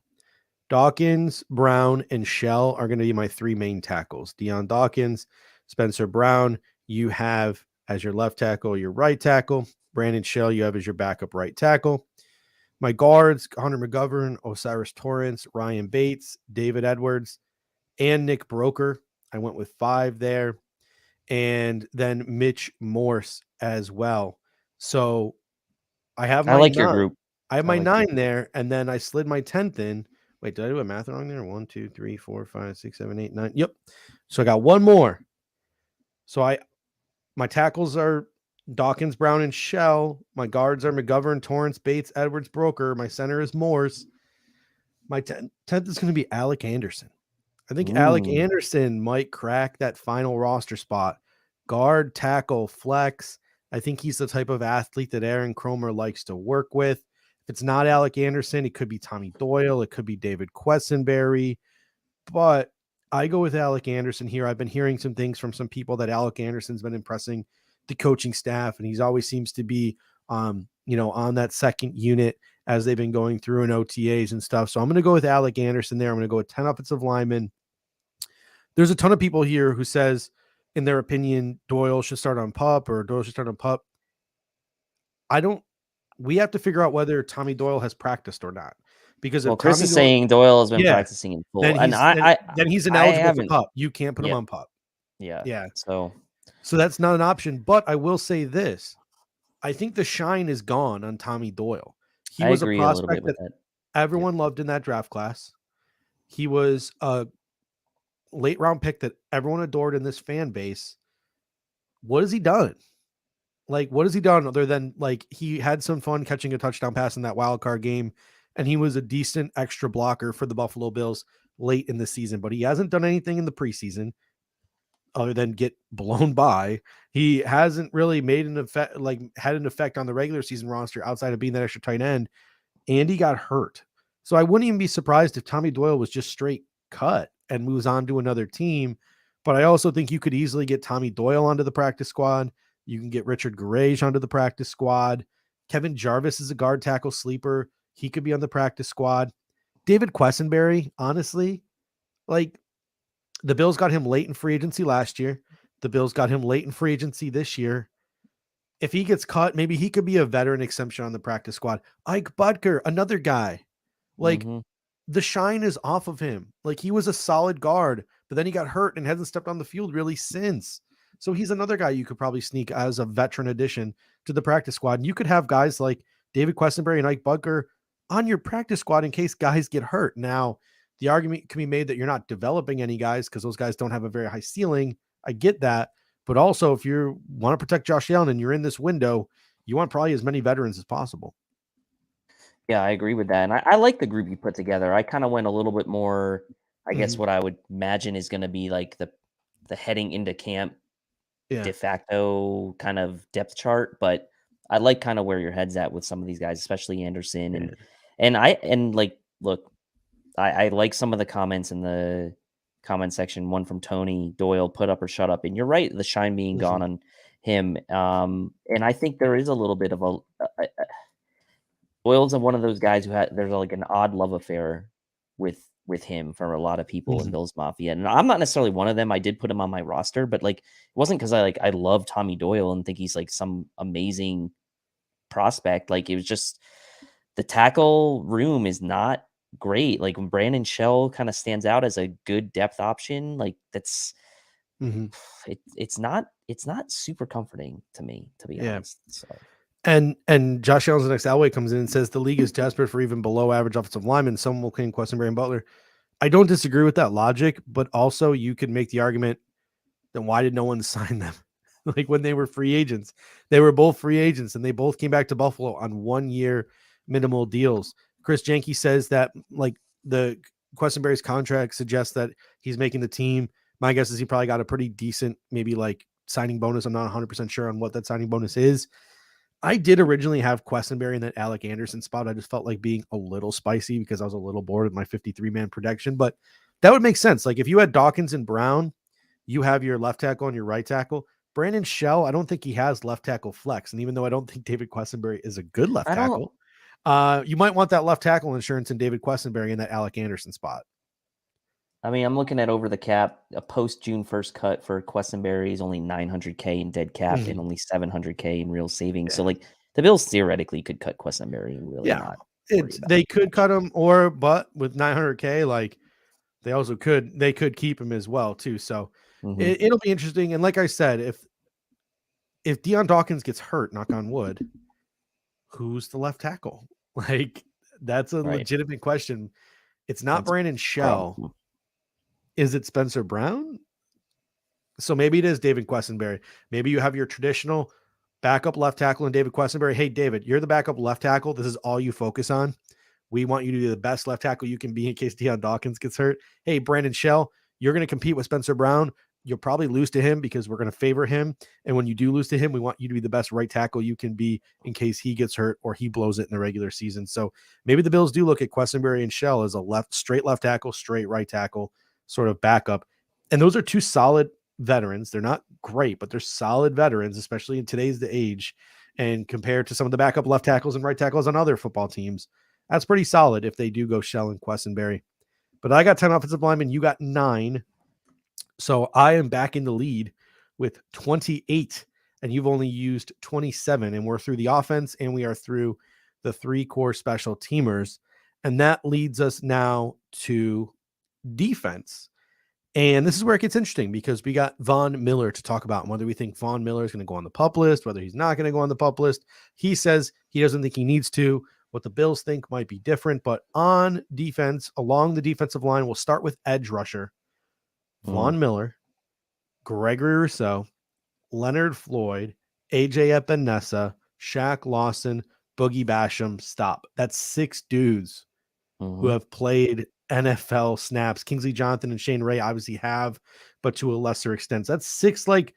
Dawkins, Brown, and Shell are going to be my three main tackles. Deion Dawkins, Spencer Brown, you have as your left tackle, your right tackle. Brandon Shell, you have as your backup right tackle. My guards, Connor McGovern, Osiris Torrance, Ryan Bates, David Edwards, and Nick Broker. I went with 5 there. And then Mitch Morse as well. So I have my I like your group. I have my like 9 there, and then I slid my 10th in. Wait, did I do a math wrong there? 1, 2, 3, 4, 5, 6, 7, 8, 9. Yep. So I got one more. So my tackles are Dawkins, Brown, and Shell. My guards are McGovern, Torrance, Bates, Edwards, Broker. My center is Morse. My 10th is going to be Alec Anderson. I think Alec Anderson might crack that final roster spot. Guard, tackle, flex. I think he's the type of athlete that Aaron Cromer likes to work with. If it's not Alec Anderson, it could be Tommy Doyle. It could be David Quessenberry. But I go with Alec Anderson here. I've been hearing some things from some people that Alec Anderson's been impressing the coaching staff, and he's always seems to be, on that second unit as they've been going through in OTAs and stuff. So I'm going to go with Alec Anderson there. I'm going to go with 10 offensive linemen. There's a ton of people here who says, in their opinion, Doyle should start on PUP or Doyle should start on PUP. We have to figure out whether Tommy Doyle has practiced or not. Because if Chris Tommy is saying Doyle has been practicing in full, then he's ineligible for PUP. You can't put him on PUP. Yeah. So that's not an option. But I will say this: I think the shine is gone on Tommy Doyle. He was a prospect that everyone loved in that draft class. He was a late round pick that everyone adored in this fan base. What has he done? What has he done other than he had some fun catching a touchdown pass in that wild card game, and he was a decent extra blocker for the Buffalo Bills late in the season, but he hasn't done anything in the preseason other than get blown by. He hasn't really made an effect, had an effect on the regular season roster outside of being that extra tight end, and he got hurt. So I wouldn't even be surprised if Tommy Doyle was just straight cut and moves on to another team. But I also think you could easily get Tommy Doyle onto the practice squad. You can get Richard Garage onto the practice squad. Kevin Jarvis is a guard tackle sleeper. He could be on the practice squad. David Quessenberry, honestly, the Bills got him late in free agency last year. The Bills got him late in free agency this year. If he gets cut, maybe he could be a veteran exemption on the practice squad. Ike Butker, another guy. The shine is off of him. He was a solid guard, but then he got hurt and hasn't stepped on the field really since. So he's another guy you could probably sneak as a veteran addition to the practice squad. And you could have guys like David Quessenberry and Ike Butker on your practice squad in case guys get hurt. Now, the argument can be made that you're not developing any guys because those guys don't have a very high ceiling. I get that. But also, if you want to protect Josh Allen and you're in this window, you want probably as many veterans as possible. Yeah, I agree with that. And I like the group you put together. I kind of went a little bit more, I guess, what I would imagine is going to be the heading into camp de facto kind of depth chart. But I like kind of where your head's at with some of these guys, especially Anderson. Look, I like some of the comments in the comment section. One from Tony Doyle, put up or shut up. And you're right, the shine being gone on him. And I think there is a little bit of Doyle's one of those guys who there's an odd love affair with him for a lot of people in Bills Mafia. And I'm not necessarily one of them. I did put him on my roster, but it wasn't because I love Tommy Doyle and think he's some amazing prospect. It was just the tackle room is not great. When Brandon Shell kind of stands out as a good depth option, that's it's not super comforting to me, to be honest. So. And Josh Allen's next Elway comes in and says the league is desperate for even below average offensive linemen. Some will claim Quessenberry and Butler. I don't disagree with that logic, but also you could make the argument, then why did no one sign them? When they were free agents, they were both free agents and they both came back to Buffalo on 1-year minimal deals. Chris Jenke says that the Quessenberry's contract suggests that he's making the team. My guess is he probably got a pretty decent, maybe signing bonus. I'm not 100% sure on what that signing bonus is. I did originally have Quessenberry in that Alec Anderson spot. I just felt like being a little spicy because I was a little bored with my 53-man protection, but that would make sense. If you had Dawkins and Brown, you have your left tackle and your right tackle. Brandon Shell, I don't think he has left tackle flex. And even though I don't think David Quessenberry is a good left tackle, You might want that left tackle insurance in David Questenberry in that Alec Anderson spot. I mean, I'm looking at over the cap. A post June 1st cut for Questenberry is only $900K in dead cap and only $700K in real savings. Yeah. So, like, the Bills theoretically could cut Questenberry and really not. They could cut him, but with $900K, like they could keep him as well too. So it'll be interesting. And like I said, if Deion Dawkins gets hurt, knock on wood, who's the left tackle? Like, that's a legitimate question. It's not Brandon Shell. Is it Spencer Brown? So maybe it is David Questenberry. Maybe you have your traditional backup left tackle and David Questenberry. Hey, David, you're the backup left tackle. This is all you focus on. We want you to be the best left tackle you can be in case Deion Dawkins gets hurt. Hey, Brandon Shell, you're going to compete with Spencer Brown. You'll probably lose to him because we're going to favor him. And when you do lose to him, we want you to be the best right tackle you can be in case he gets hurt or he blows it in the regular season. So maybe the Bills do look at Questenberry and Shell as a straight left tackle, straight right tackle sort of backup. And those are two solid veterans. They're not great, but they're solid veterans, especially in today's age. And compared to some of the backup left tackles and right tackles on other football teams, that's pretty solid if they do go Shell and Questenberry. But I got 10 offensive linemen. You got 9. So I am back in the lead with 28, and you've only used 27. And we're through the offense, and we are through the 3 core special teamers. And that leads us now to defense. And this is where it gets interesting because we got Von Miller to talk about whether we think Von Miller is going to go on the PUP list, whether he's not going to go on the PUP list. He says he doesn't think he needs to. What the Bills think might be different, but on defense, along the defensive line, we'll start with edge rusher, Von Miller, Gregory Rousseau, Leonard Floyd, AJ Epinesa, Shaq Lawson, Boogie Basham. Stop. That's 6 dudes who have played NFL snaps. Kingsley Jonathan and Shane Ray obviously have, but to a lesser extent. That's 6 like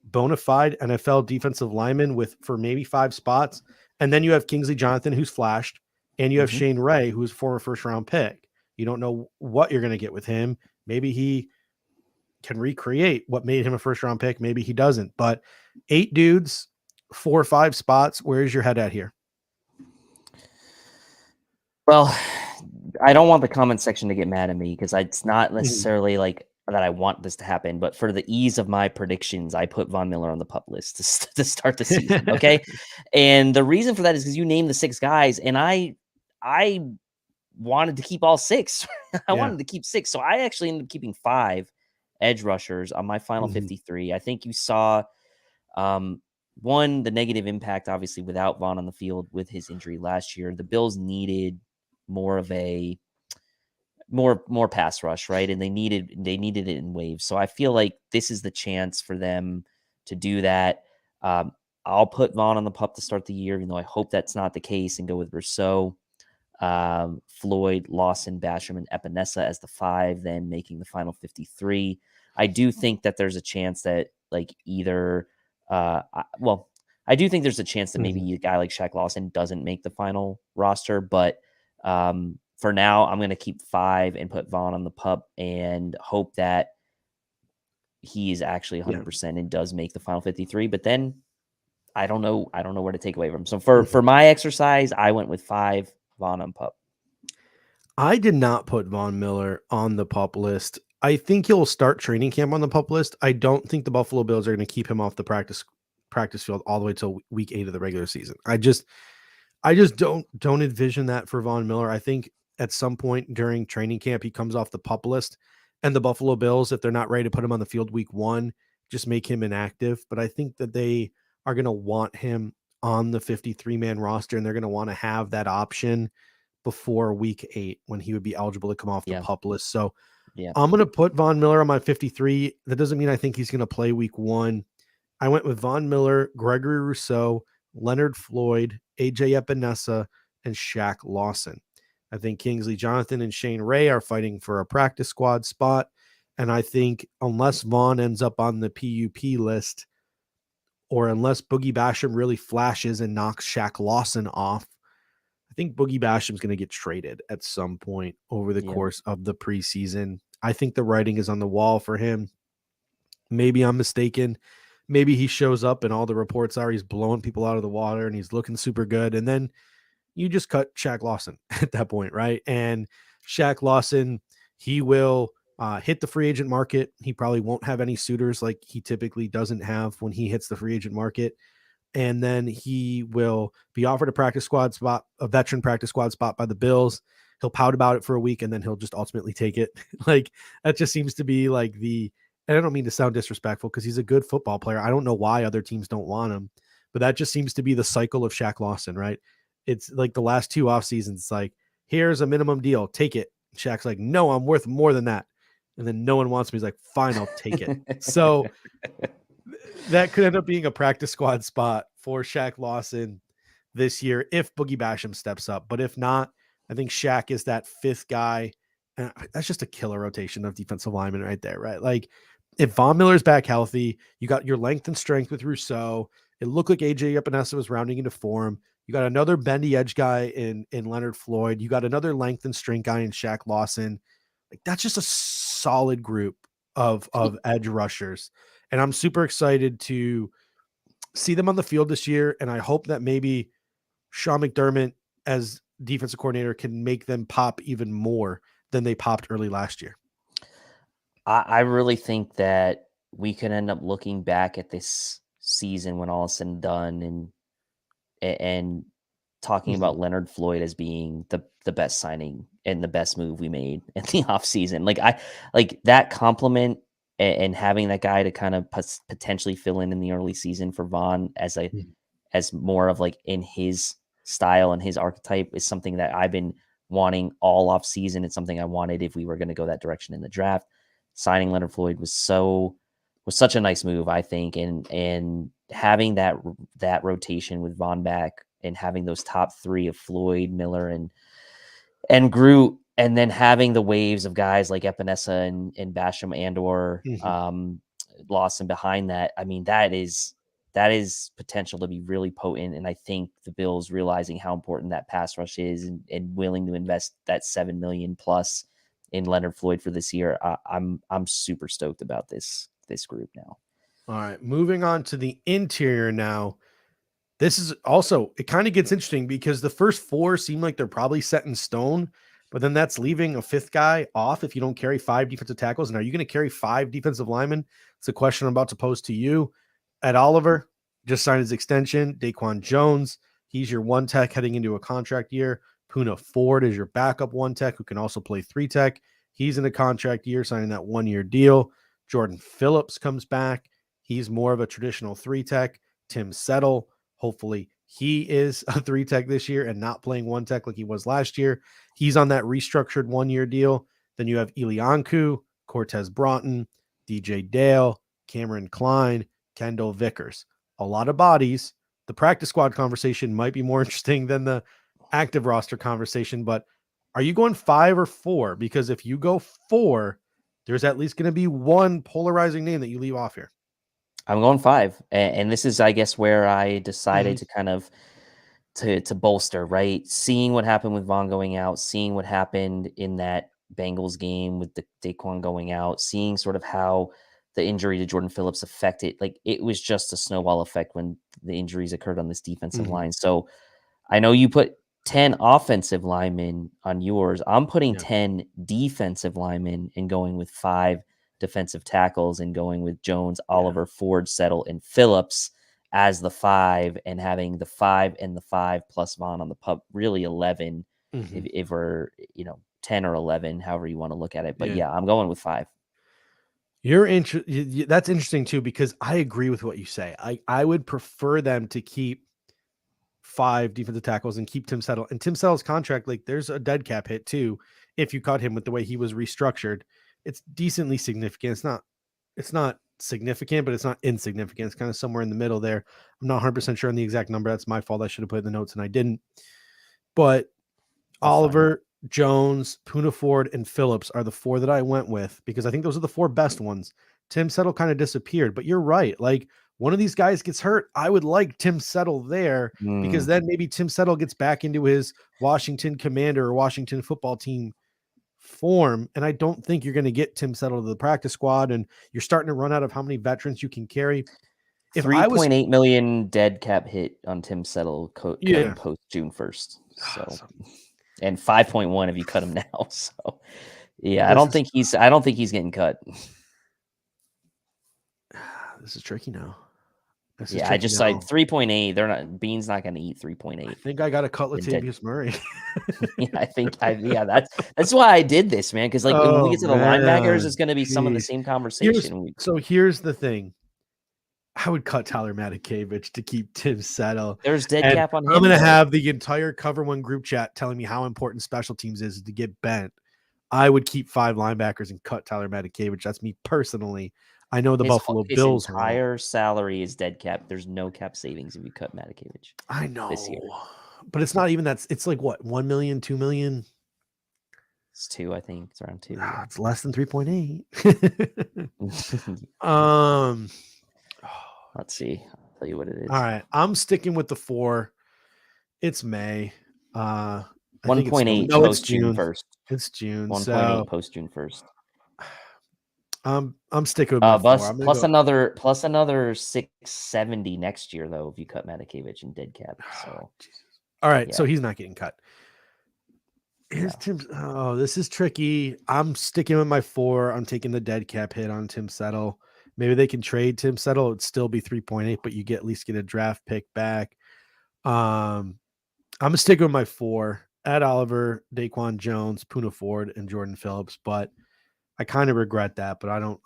bona fide NFL defensive linemen for maybe 5 spots. And then you have Kingsley Jonathan, who's flashed, and you have Shane Ray, who's a former first-round pick. You don't know what you're going to get with him. Maybe he can recreate what made him a first-round pick. Maybe he doesn't. But 8 dudes, 4 or 5 spots. Where's your head at here? Well, I don't want the comment section to get mad at me because it's not necessarily like that I want this to happen, but for the ease of my predictions, I put Von Miller on the PUP list to start the season. Okay. And the reason for that is because you named the 6 guys and I wanted to keep all 6. I wanted to keep 6. So I actually ended up keeping 5 edge rushers on my final 53. I think you saw one, the negative impact, obviously, without Von on the field with his injury last year. The Bills needed more of a more pass rush, right? And they needed it in waves. So I feel like this is the chance for them to do that. I'll put Von on the PUP to start the year, even though I hope that's not the case, and go with Rousseau, Floyd, Lawson, Basham, and Epinesa as the 5, then making the final 53. I do think that there's a chance that like either I do think there's a chance that maybe a guy like Shaq Lawson doesn't make the final roster, but for now, I'm going to keep 5 and put Von on the PUP and hope that he is actually 100% and does make the final 53. But then I don't know where to take away from him. So for my exercise, I went with 5, Von on PUP. I did not put Von Miller on the PUP list. I think he'll start training camp on the PUP list. I don't think the Buffalo Bills are going to keep him off the practice field all the way till week 8 of the regular season. I just don't envision that for Von Miller. I think at some point during training camp, he comes off the PUP list, and the Buffalo Bills, if they're not ready to put him on the field week 1, just make him inactive. But I think that they are going to want him on the 53-man roster, and they're going to want to have that option before week 8 when he would be eligible to come off the PUP list. So I'm going to put Von Miller on my 53. That doesn't mean I think he's going to play week 1. I went with Von Miller, Gregory Rousseau, Leonard Floyd, AJ Epinesa, and Shaq Lawson. I think Kingsley Jonathan and Shane Ray are fighting for a practice squad spot. And I think unless Von ends up on the PUP list, or unless Boogie Basham really flashes and knocks Shaq Lawson off, I think Boogie Basham's going to get traded at some point over the course of the preseason. I think the writing is on the wall for him. Maybe I'm mistaken. Maybe he shows up and all the reports are he's blowing people out of the water and he's looking super good. And then you just cut Shaq Lawson at that point, right? And Shaq Lawson, he will hit the free agent market. He probably won't have any suitors like he typically doesn't have when he hits the free agent market. And then he will be offered a practice squad spot, a veteran practice squad spot by the Bills. He'll pout about it for a week and then he'll just ultimately take it. Like that just seems to be like and I don't mean to sound disrespectful because he's a good football player. I don't know why other teams don't want him, but that just seems to be the cycle of Shaq Lawson, right? It's like the last 2 off seasons. It's like, here's a minimum deal. Take it. Shaq's like, no, I'm worth more than that. And then no one wants me. He's like, fine, I'll take it. So that could end up being a practice squad spot for Shaq Lawson this year if Boogie Basham steps up. But if not, I think Shaq is that 5th guy. And that's just a killer rotation of defensive linemen right there, right? Like if Von Miller's back healthy, you got your length and strength with Rousseau. It looked like AJ Epinesa was rounding into form. You got another bendy edge guy in Leonard Floyd. You got another length and strength guy in Shaq Lawson. Like that's just a solid group of edge rushers. And I'm super excited to see them on the field this year. And I hope that maybe Sean McDermott as defensive coordinator can make them pop even more than they popped early last year. I really think that we could end up looking back at this season when all is said and done and talking about Leonard Floyd as being the best signing and the best move we made in the offseason. Like that compliment and having that guy to kind of potentially fill in the early season for Von as more of like in his style and his archetype is something that I've been wanting all off season. It's something I wanted if we were going to go that direction in the draft. Signing Leonard Floyd was such a nice move, I think. And having that rotation with Von back and having those top 3 of Floyd, Miller, and Groot, and then having the waves of guys like Epinesa and Basham and/or Lawson behind that. I mean, that is potential to be really potent. And I think the Bills realizing how important that pass rush is and willing to invest that $7 million plus in Leonard Floyd for this year. I'm super stoked about this group now. All right, moving on to the interior now. This is also, it kind of gets interesting because the first 4 seem like they're probably set in stone, but then that's leaving a 5th guy off if you don't carry 5 defensive tackles. And are you going to carry 5 defensive linemen? It's a question I'm about to pose to you. Ed Oliver just signed his extension. Daquan Jones, he's your 1 tech heading into a contract year. Poona Ford is your backup 1 tech who can also play 3 tech. He's in a contract year, signing that 1-year deal. Jordan Phillips comes back. He's more of a traditional 3 tech. Tim Settle, hopefully he is a 3 tech this year and not playing 1 tech like he was last year. He's on that restructured 1-year deal. Then you have Ilianku, Cortez Broughton, DJ Dale, Cameron Klein, Kendall Vickers. A lot of bodies. The practice squad conversation might be more interesting than the active roster conversation, but are you going 5 or 4? Because if you go 4, there's at least going to be one polarizing name that you leave off here. I'm going 5. And this is, I guess, where I decided to kind of to bolster, right? Seeing what happened with Von going out, seeing what happened in that Bengals game with the Daquan going out, seeing sort of how the injury to Jordan Phillips affected, like it was just a snowball effect when the injuries occurred on this defensive line. So I know you put 10 offensive linemen on yours. I'm putting 10 defensive linemen and going with 5 defensive tackles and going with Jones, Oliver, Ford, Settle, and Phillips as the 5 and having the 5 and the 5 plus Von on the pup, really 11 if we're, 10 or 11, however you want to look at it. But yeah, I'm going with 5. That's interesting too, because I agree with what you say. I would prefer them to keep 5 defensive tackles and keep Tim Settle. And Tim Settle's contract, like there's a dead cap hit too. If you cut him with the way he was restructured, it's decently significant. It's not significant, but it's not insignificant. It's kind of somewhere in the middle there. I'm not 100% sure on the exact number. That's my fault. I should have put it in the notes and I didn't. But Oliver, Jones, Poona Ford, and Phillips are the 4 that I went with because I think those are the 4 best ones. Tim Settle kind of disappeared, but you're right. Like one of these guys gets hurt. I would like Tim Settle there because then maybe Tim Settle gets back into his Washington Commander or Washington football team form. And I don't think you're going to get Tim Settle to the practice squad. And you're starting to run out of how many veterans you can carry. if I was 3.8 million dead cap hit on Tim Settle cutting post June 1st. So, and 5.1 if you cut him now. So, yeah, I don't think he's getting cut. This is tricky now. Yeah, I just like 3.8. Bean's not going to eat 3.8. I think I got to cut Latavius Murray. Yeah, I think that's why I did this, man. Because like when we get to the linebackers, it's going to be some of the same conversation. Here's the thing. I would cut Tyler Matakevich to keep Tim Settle. There's dead cap on him. I'm going to have the entire Cover One group chat telling me how important special teams is to get bent. I would keep 5 linebackers and cut Tyler Matakevich. That's me personally. I know the Buffalo Bills' entire salary is dead cap. There's no cap savings if you cut Matakevich. I know this year, but it's not even that. It's like what, 1 million, 2 million. It's 2, I think. It's around 2. It's less than 3.8. Let's see. I'll tell you what it is. All right, I'm sticking with the 4. It's May. 1.8 post June 1st. It's June. 1.8 post June 1st. I'm sticking with my 4. Plus another 670 next year though if you cut Matakevich and dead cap. So all right, so he's not getting cut. Here's Tim. Oh, this is tricky. I'm sticking with my 4. I'm taking the dead cap hit on Tim Settle. Maybe they can trade Tim Settle. It'd still be 3.8, but you at least get a draft pick back. I'm gonna stick with my 4. Ed Oliver, Daquan Jones, Poona Ford, and Jordan Phillips, but I kind of regret that, but I don't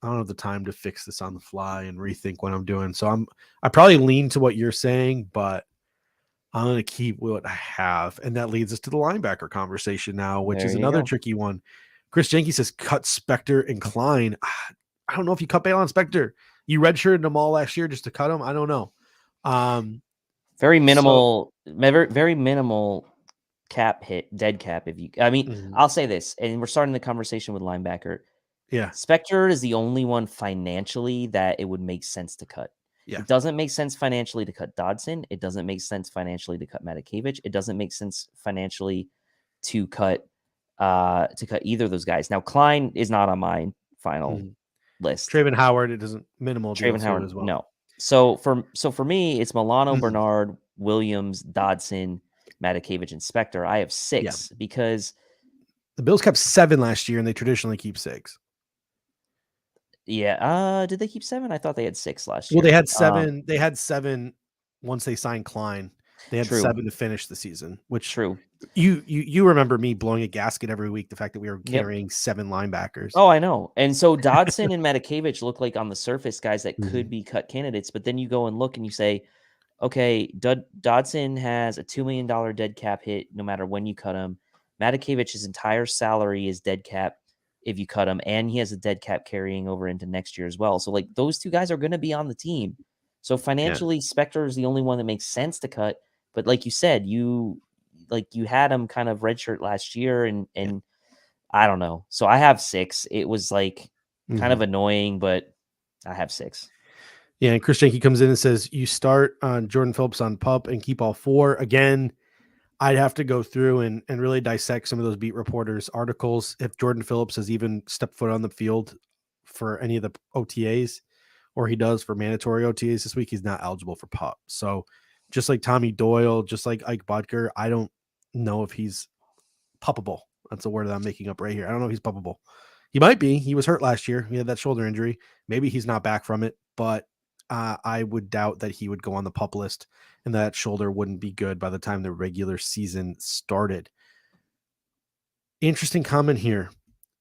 have the time to fix this on the fly and rethink what I'm doing. So I probably lean to what you're saying, but I'm going to keep what I have. And that leads us to the linebacker conversation now, which is another tricky one. Chris Jenkins says cut Spector and Klein. I don't know if you cut Bale on Spector. You redshirted them all last year just to cut them. I don't know. Very minimal, very minimal cap hit, dead cap. I'll say this, and we're starting the conversation with linebacker. Yeah. Spector is the only one financially that it would make sense to cut. Yeah. It doesn't make sense financially to cut Dodson. It doesn't make sense financially to cut Matakevich. It doesn't make sense financially to cut either of those guys. Now, Klein is not on my final list. Traven Howard, it doesn't minimal. Traven Howard as well. No. So for me, it's Milano, Bernard, Williams, Dodson, Matakevich, and Spector. I have 6 because the Bills kept 7 last year, and they traditionally keep 6. Yeah. Did they keep 7? I thought they had 6 last year. Well, they had 7. They had 7 once they signed Klein. They had 7 to finish the season. Which true. You remember me blowing a gasket every week. The fact that we were carrying 7 linebackers. Oh, I know. And so Dodson and Matakevich look like on the surface guys that could be cut candidates, but then you go and look and you say, okay, Dodson has a $2 million dead cap hit no matter when you cut him. Matakevich's entire salary is dead cap if you cut him, and he has a dead cap carrying over into next year as well. So, like, those 2 guys are going to be on the team. So, financially, Spector is the only one that makes sense to cut. But like you said, you had him kind of redshirt last year, and I don't know. So, I have 6. It was, like, kind of annoying, but I have 6. Yeah, and Chris Jenke comes in and says, you start on Jordan Phillips on PUP and keep all 4. Again, I'd have to go through and really dissect some of those beat reporters' articles. If Jordan Phillips has even stepped foot on the field for any of the OTAs, or he does for mandatory OTAs this week, he's not eligible for PUP. So just like Tommy Doyle, just like Ike Butker, I don't know if he's puppable. That's a word that I'm making up right here. I don't know if he's puppable. He might be. He was hurt last year. He had that shoulder injury. Maybe he's not back from it, but I would doubt that he would go on the PUP list, and that shoulder wouldn't be good by the time the regular season started. Interesting comment here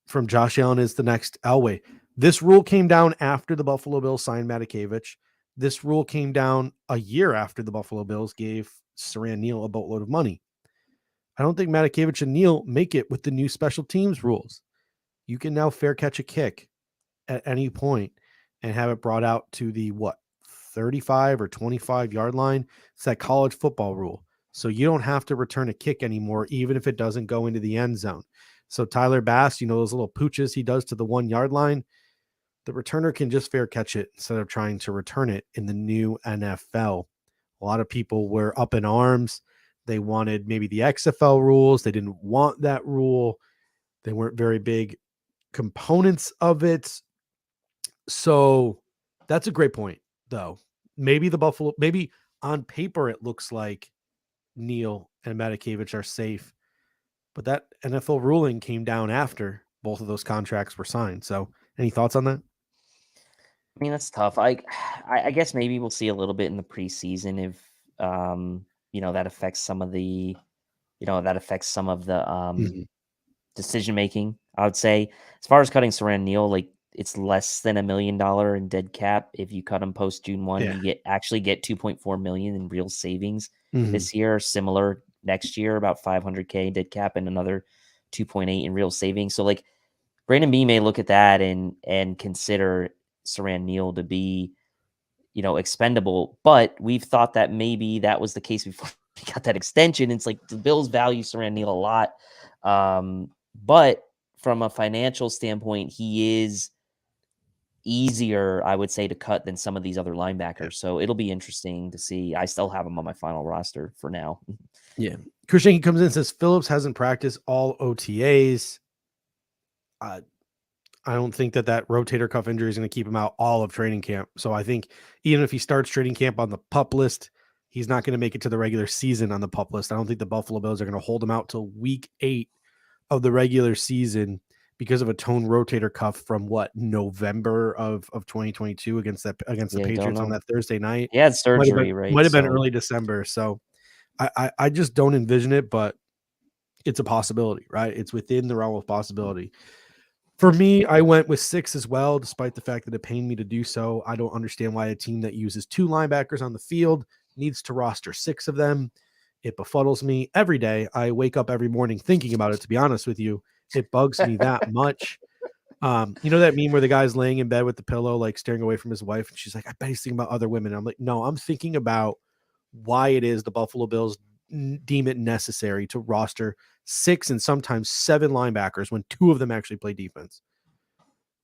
from Josh Allen is the next Elway. This rule came down after the Buffalo Bills signed Matakevich. This rule came down a year after the Buffalo Bills gave Siran Neal a boatload of money. I don't think Matakevich and Neal make it with the new special teams rules. You can now fair catch a kick at any point and have it brought out to the 35 or 25 yard line. It's that college football rule. So you don't have to return a kick anymore, even if it doesn't go into the end zone. So Tyler Bass, those little pooches he does to the 1 yard line, the returner can just fair catch it instead of trying to return it in the new NFL. A lot of people were up in arms. They wanted maybe the XFL rules. They didn't want that rule. They weren't very big components of it. So that's a great point, though. maybe on paper it looks like Neal and Matakevich are safe, but that NFL ruling came down after both of those contracts were signed. So, any thoughts on that? I mean, that's tough. I guess maybe we'll see a little bit in the preseason if that affects some of the Mhm. decision making. I would say, as far as cutting Saran Neal, like it's less than $1 million in dead cap. If you cut him post June 1, Yeah. you actually get 2.4 million in real savings Mhm. this year. Similar next year, about 500K dead cap and another 2.8 in real savings. So like Brandon B may look at that and consider Saran Neal to be, expendable. But we've thought that maybe that was the case before we got that extension. It's like the Bills value Saran Neal a lot. But from a financial standpoint, he is easier, I would say, to cut than some of these other linebackers. So it'll be interesting to see. I still have him on my final roster for now. Yeah. Christian comes in and says Phillips hasn't practiced all OTAs. I don't think that rotator cuff injury is going to keep him out all of training camp. So I think even if he starts training camp on the PUP list, he's not going to make it to the regular season on the PUP list. I don't think the Buffalo Bills are going to hold him out till week 8 of the regular season because of a torn rotator cuff from November of 2022 against the Patriots on that Thursday night. He had surgery, right? Might have been early December. So I just don't envision it, but it's a possibility, right? It's within the realm of possibility. For me, I went with 6 as well, despite the fact that it pained me to do so. I don't understand why a team that uses 2 linebackers on the field needs to roster 6 of them. It befuddles me every day. I wake up every morning thinking about it, to be honest with you. It bugs me that much. You know that meme where the guy's laying in bed with the pillow, like staring away from his wife, and she's like, I bet he's thinking about other women. I'm like, no, I'm thinking about why it is the Buffalo Bills deem it necessary to roster 6 and sometimes 7 linebackers when 2 of them actually play defense.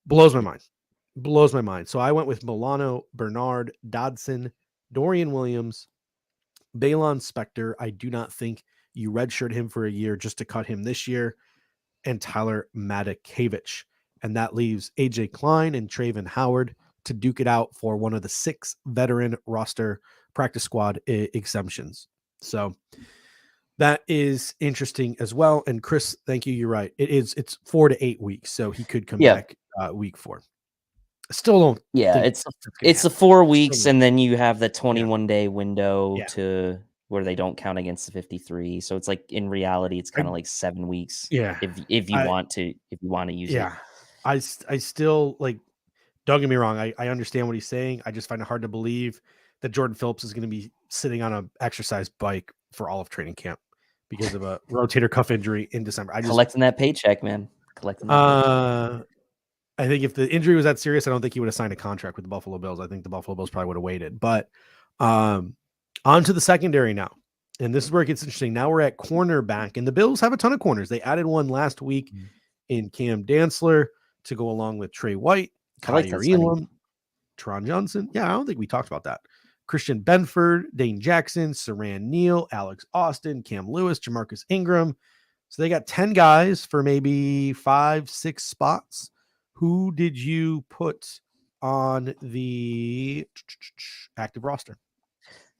Blows my mind. So I went with Milano, Bernard, Dodson, Dorian Williams, Balon Spector. I do not think you redshirt him for a year just to cut him this year, and Tyler Matakevich. And that leaves AJ Klein and Traven Howard to duke it out for one of the 6 veteran roster practice squad exemptions. So that is interesting as well. And Chris, thank you. You're right. It's 4 to 8 weeks. So he could come back week 4. Still don't. It's the 4 weeks. And then you have the 21-day window to where they don't count against the 53. So it's like, in reality, it's kind of like 7 weeks. Yeah. If you want to use it. Yeah. I still, like, don't get me wrong. I understand what he's saying. I just find it hard to believe that Jordan Phillips is going to be sitting on an exercise bike for all of training camp because of a rotator cuff injury in December. Collecting that paycheck, man. I think if the injury was that serious, I don't think he would have signed a contract with the Buffalo Bills. I think the Buffalo Bills probably would have waited. But on to the secondary now. And this is where it gets interesting. Now we're at cornerback, and the Bills have a ton of corners. They added one last week in Cam Dantzler to go along with Trey White, Kaiir Elam, Teron Johnson. Yeah, I don't think we talked about that. Christian Benford, Dane Jackson, Saran Neal, Alex Austin, Cam Lewis, Jamarcus Ingram. So they got 10 guys for maybe 5-6 spots. Who did you put on the active roster?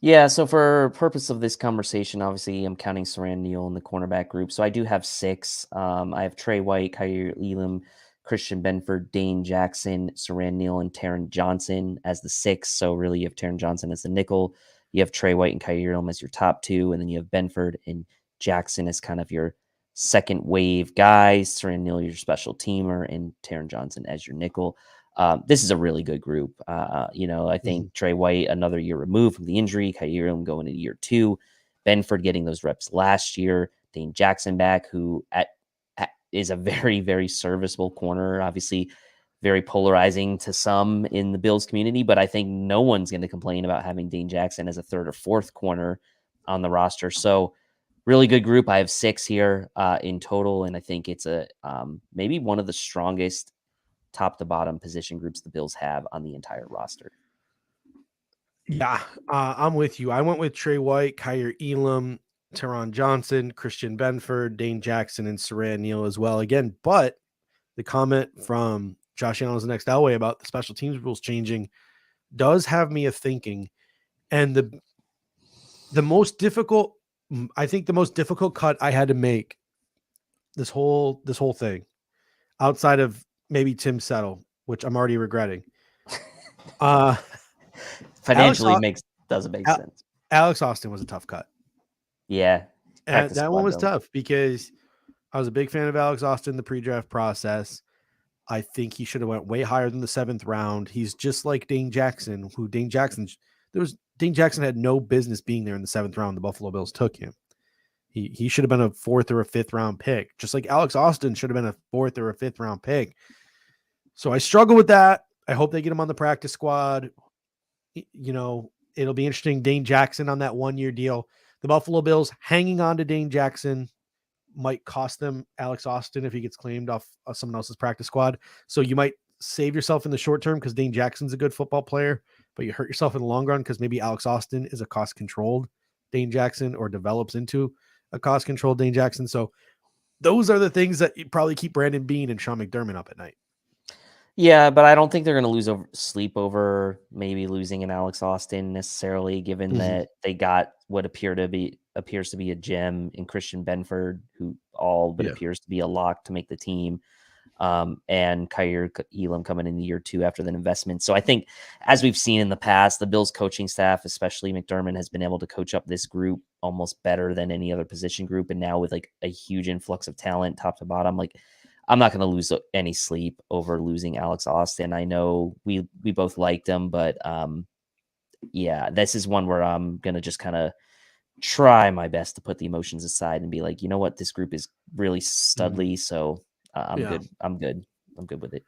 Yeah, so for purpose of this conversation, obviously I'm counting Saran Neal in the cornerback group. So I do have 6. I have Trey White, Kaiir Elam, Christian Benford, Dane Jackson, Saran Neal, and Taron Johnson as the 6. So really you have Taron Johnson as the nickel. You have Trey White and Kaiir Elam as your top 2. And then you have Benford and Jackson as kind of your second wave guys. Saran Neal, your special teamer, and Taron Johnson as your nickel. This is a really good group. I think Trey White, another year removed from the injury, Kaiir Elam going into year 2, Benford getting those reps last year, Dane Jackson back, who is a very, very serviceable corner, obviously very polarizing to some in the Bills community, but I think no one's going to complain about having Dane Jackson as a 3rd or 4th corner on the roster. So really good group. I have 6 here in total, and I think it's maybe one of the strongest top to bottom position groups the Bills have on the entire roster. Yeah, I'm with you. I went with Trey White, Kaiir Elam, Teron Johnson, Christian Benford, Dane Jackson, and Saran Neal as well. Again, but the comment from Josh Allen's Next Elway about the special teams rules changing does have me thinking And the most difficult, I think the most difficult cut I had to make this whole thing, outside of maybe Tim Settle, which I'm already regretting. Financially doesn't make sense. Alex Austin was a tough cut. Yeah. And that one was tough because I was a big fan of Alex Austin in the pre-draft process. I think he should have went way higher than the 7th round. He's just like Dane Jackson, Dane Jackson had no business being there in the 7th round. The Buffalo Bills took him. He should have been a 4th or a 5th round pick, just like Alex Austin should have been a 4th or a 5th round pick. So I struggle with that. I hope they get him on the practice squad. You know, it'll be interesting. Dane Jackson on that 1-year deal. The Buffalo Bills hanging on to Dane Jackson might cost them Alex Austin if he gets claimed off of someone else's practice squad. So you might save yourself in the short term because Dane Jackson's a good football player, but you hurt yourself in the long run because maybe Alex Austin is a cost-controlled Dane Jackson or develops into a cost-controlled Dane Jackson. So those are the things that you probably keep Brandon Beane and Sean McDermott up at night. Yeah, but I don't think they're going to sleep over maybe losing an Alex Austin necessarily, given that they got what appears to be a gem in Christian Benford, who appears to be a lock to make the team, and Kaiir Elam coming in year 2 after the investment. So I think, as we've seen in the past, the Bills coaching staff, especially McDermott, has been able to coach up this group almost better than any other position group. And now with like a huge influx of talent top to bottom, like, I'm not going to lose any sleep over losing Alex Austin. I know we both liked him, but yeah, this is one where I'm going to just kind of try my best to put the emotions aside and be like, you know what, this group is really studly. So I'm good. I'm good with it.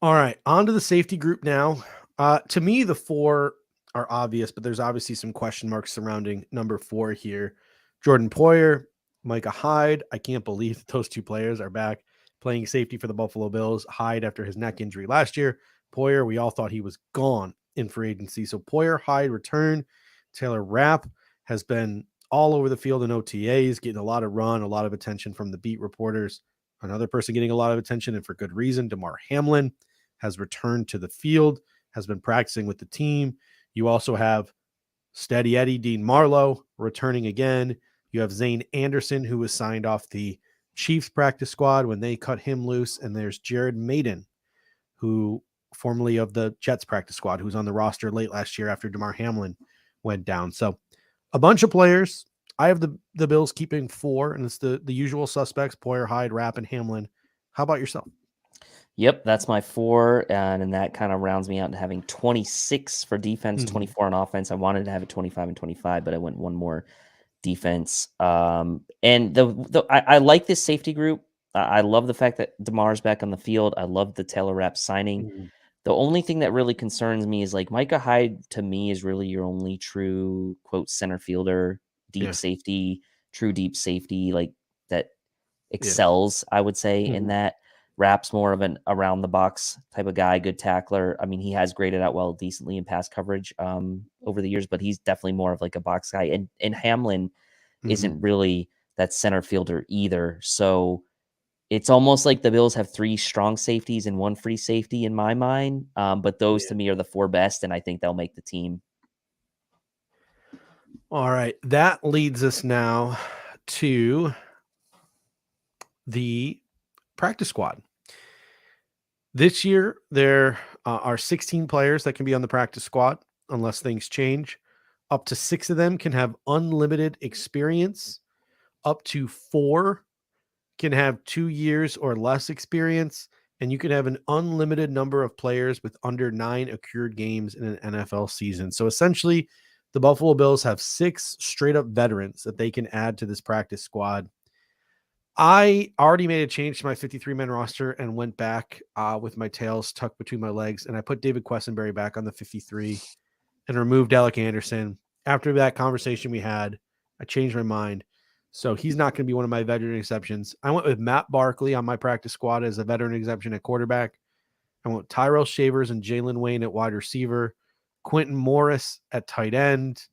All right. On to the safety group now. To me, the 4 are obvious, but there's obviously some question marks surrounding number 4 here. Jordan Poyer, Micah Hyde. I can't believe those 2 players are back playing safety for the Buffalo Bills. Hyde after his neck injury last year. Poyer, we all thought he was gone in free agency. So Poyer, Hyde return. Taylor Rapp has been all over the field in OTAs, getting a lot of run, a lot of attention from the beat reporters. Another person getting a lot of attention, and for good reason, Damar Hamlin has returned to the field, has been practicing with the team. You also have Steady Eddie Dean Marlowe returning again. You have Zane Anderson, who was signed off the Chiefs practice squad when they cut him loose. And there's Jared Maiden, who formerly of the Jets practice squad, who's on the roster late last year after Damar Hamlin went down. So a bunch of players. I have the Bills keeping 4, and it's the usual suspects: Poyer, Hyde, Rapp, and Hamlin. How about yourself? Yep, that's my 4, and that kind of rounds me out to having 26 for defense, 24 on offense. I wanted to have it 25 and 25, but I went one more defense. And I like this safety group. I love the fact that Damar's back on the field. I love the Taylor Rapp signing. The only thing that really concerns me is like Micah Hyde to me is really your only true quote center fielder, safety, true deep safety, like that excels, I would say, in that. Rapp's more of an around the box type of guy, good tackler. I mean, he has graded out well decently in pass coverage over the years, but he's definitely more of like a box guy. And Hamlin isn't really that center fielder either. So it's almost like the Bills have 3 strong safeties and 1 free safety in my mind. But those to me are the 4 best, and I think they'll make the team. All right. That leads us now to the practice squad. This year, there are 16 players that can be on the practice squad unless things change. Up to 6 of them can have unlimited experience. Up to 4 can have 2 years or less experience. And you can have an unlimited number of players with under 9 accrued games in an NFL season. So essentially, the Buffalo Bills have 6 straight up veterans that they can add to this practice squad. I already made a change to my 53-man roster and went back with my tails tucked between my legs, and I put David Quessenberry back on the 53 and removed Alec Anderson. After that conversation we had, I changed my mind. So he's not going to be one of my veteran exceptions. I went with Matt Barkley on my practice squad as a veteran exception at quarterback. I went Tyrell Shavers and Jalen Wayne at wide receiver, Quentin Morris at tight end,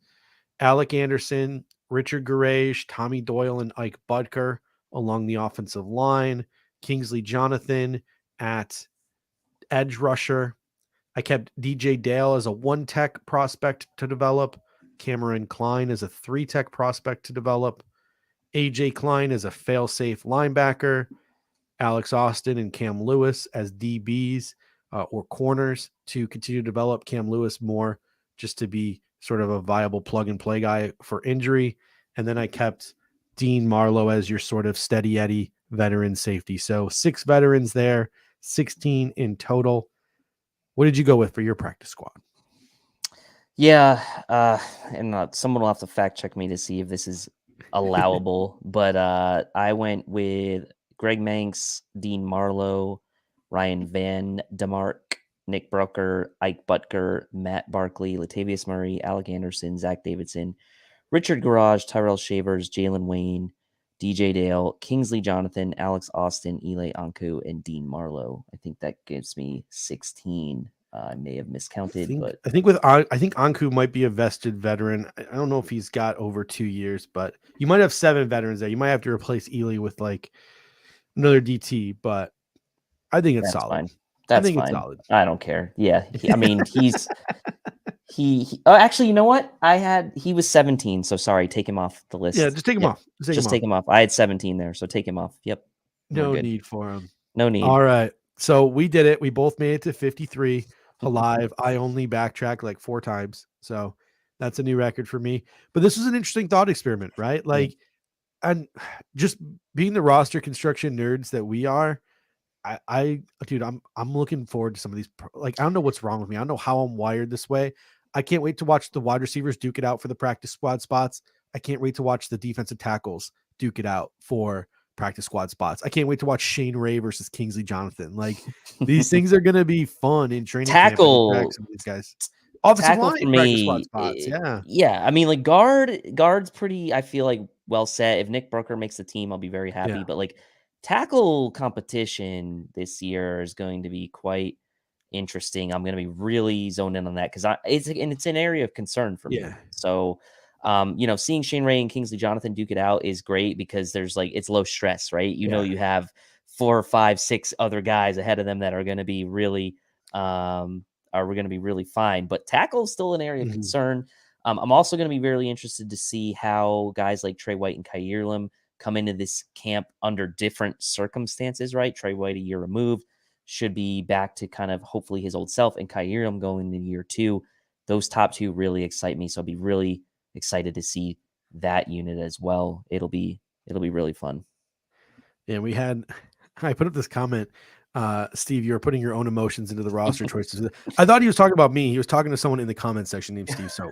Alec Anderson, Richard Garage, Tommy Doyle, and Ike Butker along the offensive line, Kingsley Jonathan at edge rusher, I kept DJ Dale as a 1-tech prospect to develop. Cameron Klein as a 3-tech prospect to develop. AJ Klein as a fail-safe linebacker. Alex Austin and Cam Lewis as DBs or corners to continue to develop Cam Lewis more, just to be sort of a viable plug-and-play guy for injury. And then I kept Dean Marlowe as your sort of steady Eddie veteran safety. So 6 veterans there, 16 in total. What did you go with for your practice squad? Yeah, and someone will have to fact check me to see if this is allowable, but I went with Greg Manx, Dean Marlowe, Ryan Van DeMark, Nick Brucker, Ike Butker, Matt Barkley, Latavius Murray, Alec Anderson, Zach Davidson, Richard Garage, Tyrell Shavers, Jalen Wayne, DJ Dale, Kingsley Jonathan, Alex Austin, Eli Anku, and Dean Marlowe. I think that gives me 16. I may have miscounted, but I think Anku might be a vested veteran. I don't know if he's got over 2 years, but you might have 7 veterans there. You might have to replace Ely with like another DT, but I think it's that's solid. fine. That's It's fine. solid. I don't care. Yeah, I mean he's oh, actually, you know what? He was 17, so sorry, take him off the list. Yeah, just take him off. Just take him off. I had 17 there, so take him off. Yep. No need for him. No need. All right. So we did it. We both made it to 53 alive. I only backtracked like 4 times. So that's a new record for me. But this was an interesting thought experiment, right? Like, and just being the roster construction nerds that we are, dude, I'm looking forward to some of these. Like, I don't know what's wrong with me. I don't know how I'm wired this way. I can't wait to watch the wide receivers duke it out for the practice squad spots. I can't wait to watch the defensive tackles duke it out for practice squad spots. I can't wait to watch Shane Ray versus Kingsley Jonathan. Like, these things are going to be fun in training tackle camp. Some of these guys. Offensive tackle line, for me, squad spots. Yeah. Yeah. I mean, like guard's pretty, I feel like, well set. If Nick Brucker makes the team, I'll be very happy. Yeah. But like tackle competition this year is going to be quite interesting. I'm going to be really zoned in on that because it's an area of concern for me. So, seeing Shane Ray and Kingsley Jonathan duke it out is great because there's like, it's low stress, right? You know, you have 4, 5, 6 other guys ahead of them that are going to be really, fine, but tackle is still an area of concern. I'm also going to be really interested to see how guys like Trey White and Kaiir Elam come into this camp under different circumstances, right? Trey White, a year removed, should be back to kind of hopefully his old self, and Kaiir Elam going into year 2. Those top 2 really excite me. So I'll be really excited to see that unit as well. It'll be really fun. Yeah, I put up this comment. Steve, you were putting your own emotions into the roster choices. I thought he was talking about me. He was talking to someone in the comment section named Steve. So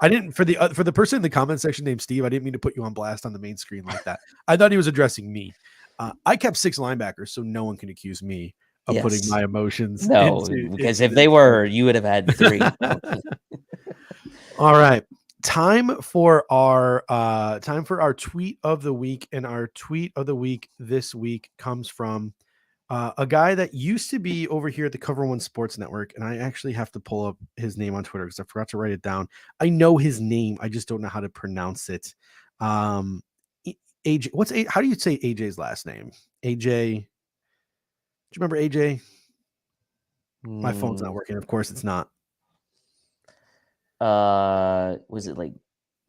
I didn't, for the person in the comment section named Steve, I didn't mean to put you on blast on the main screen like that. I thought he was addressing me. I kept 6 linebackers, so no one can accuse me of putting my emotions. Because if they were, you would have had 3. All right. Time for our tweet of the week, and our tweet of the week this week comes from a guy that used to be over here at the Cover One Sports Network, and I actually have to pull up his name on Twitter because I forgot to write it down. I know his name, I just don't know how to pronounce it. AJ, how do you say AJ's last name? AJ. Do you remember AJ? My phone's not working. Of course, it's not. Was it like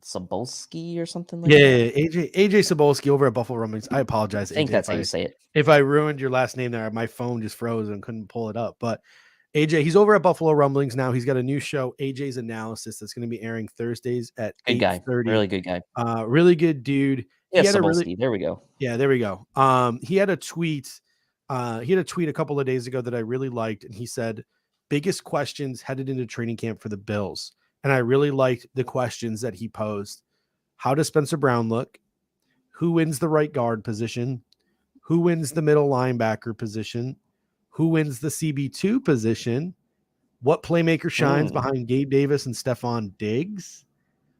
Sobolski or something like that? Yeah, AJ Sobolski over at Buffalo Rumblings. I apologize. I think AJ, that's how you say it. If I ruined your last name there, my phone just froze and couldn't pull it up. But AJ, he's over at Buffalo Rumblings now. He's got a new show, AJ's Analysis, that's going to be airing Thursdays at 8:30. Really good guy. Really good dude. Yeah, Sobolski. There we go. Yeah, there we go. He had a tweet. A couple of days ago that I really liked, and he said, "Biggest questions headed into training camp for the Bills." And I really liked the questions that he posed. How does Spencer Brown look? Who wins the right guard position? Who wins the middle linebacker position? Who wins the CB2 position? What playmaker shines behind Gabe Davis and Stephon Diggs?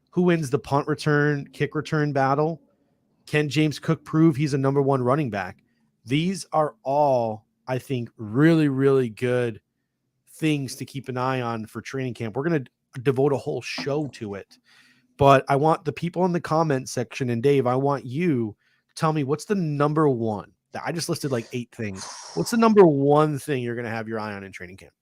Who wins the punt return, kick return battle? Can James Cook prove he's a number 1 running back? These are all, I think, really, really good things to keep an eye on for training camp. We're going to devote a whole show to it, but I want the people in the comment section, and Dave, I want you to tell me what's the number 1. I just listed like 8 things. What's the number 1 thing you're going to have your eye on in training camp?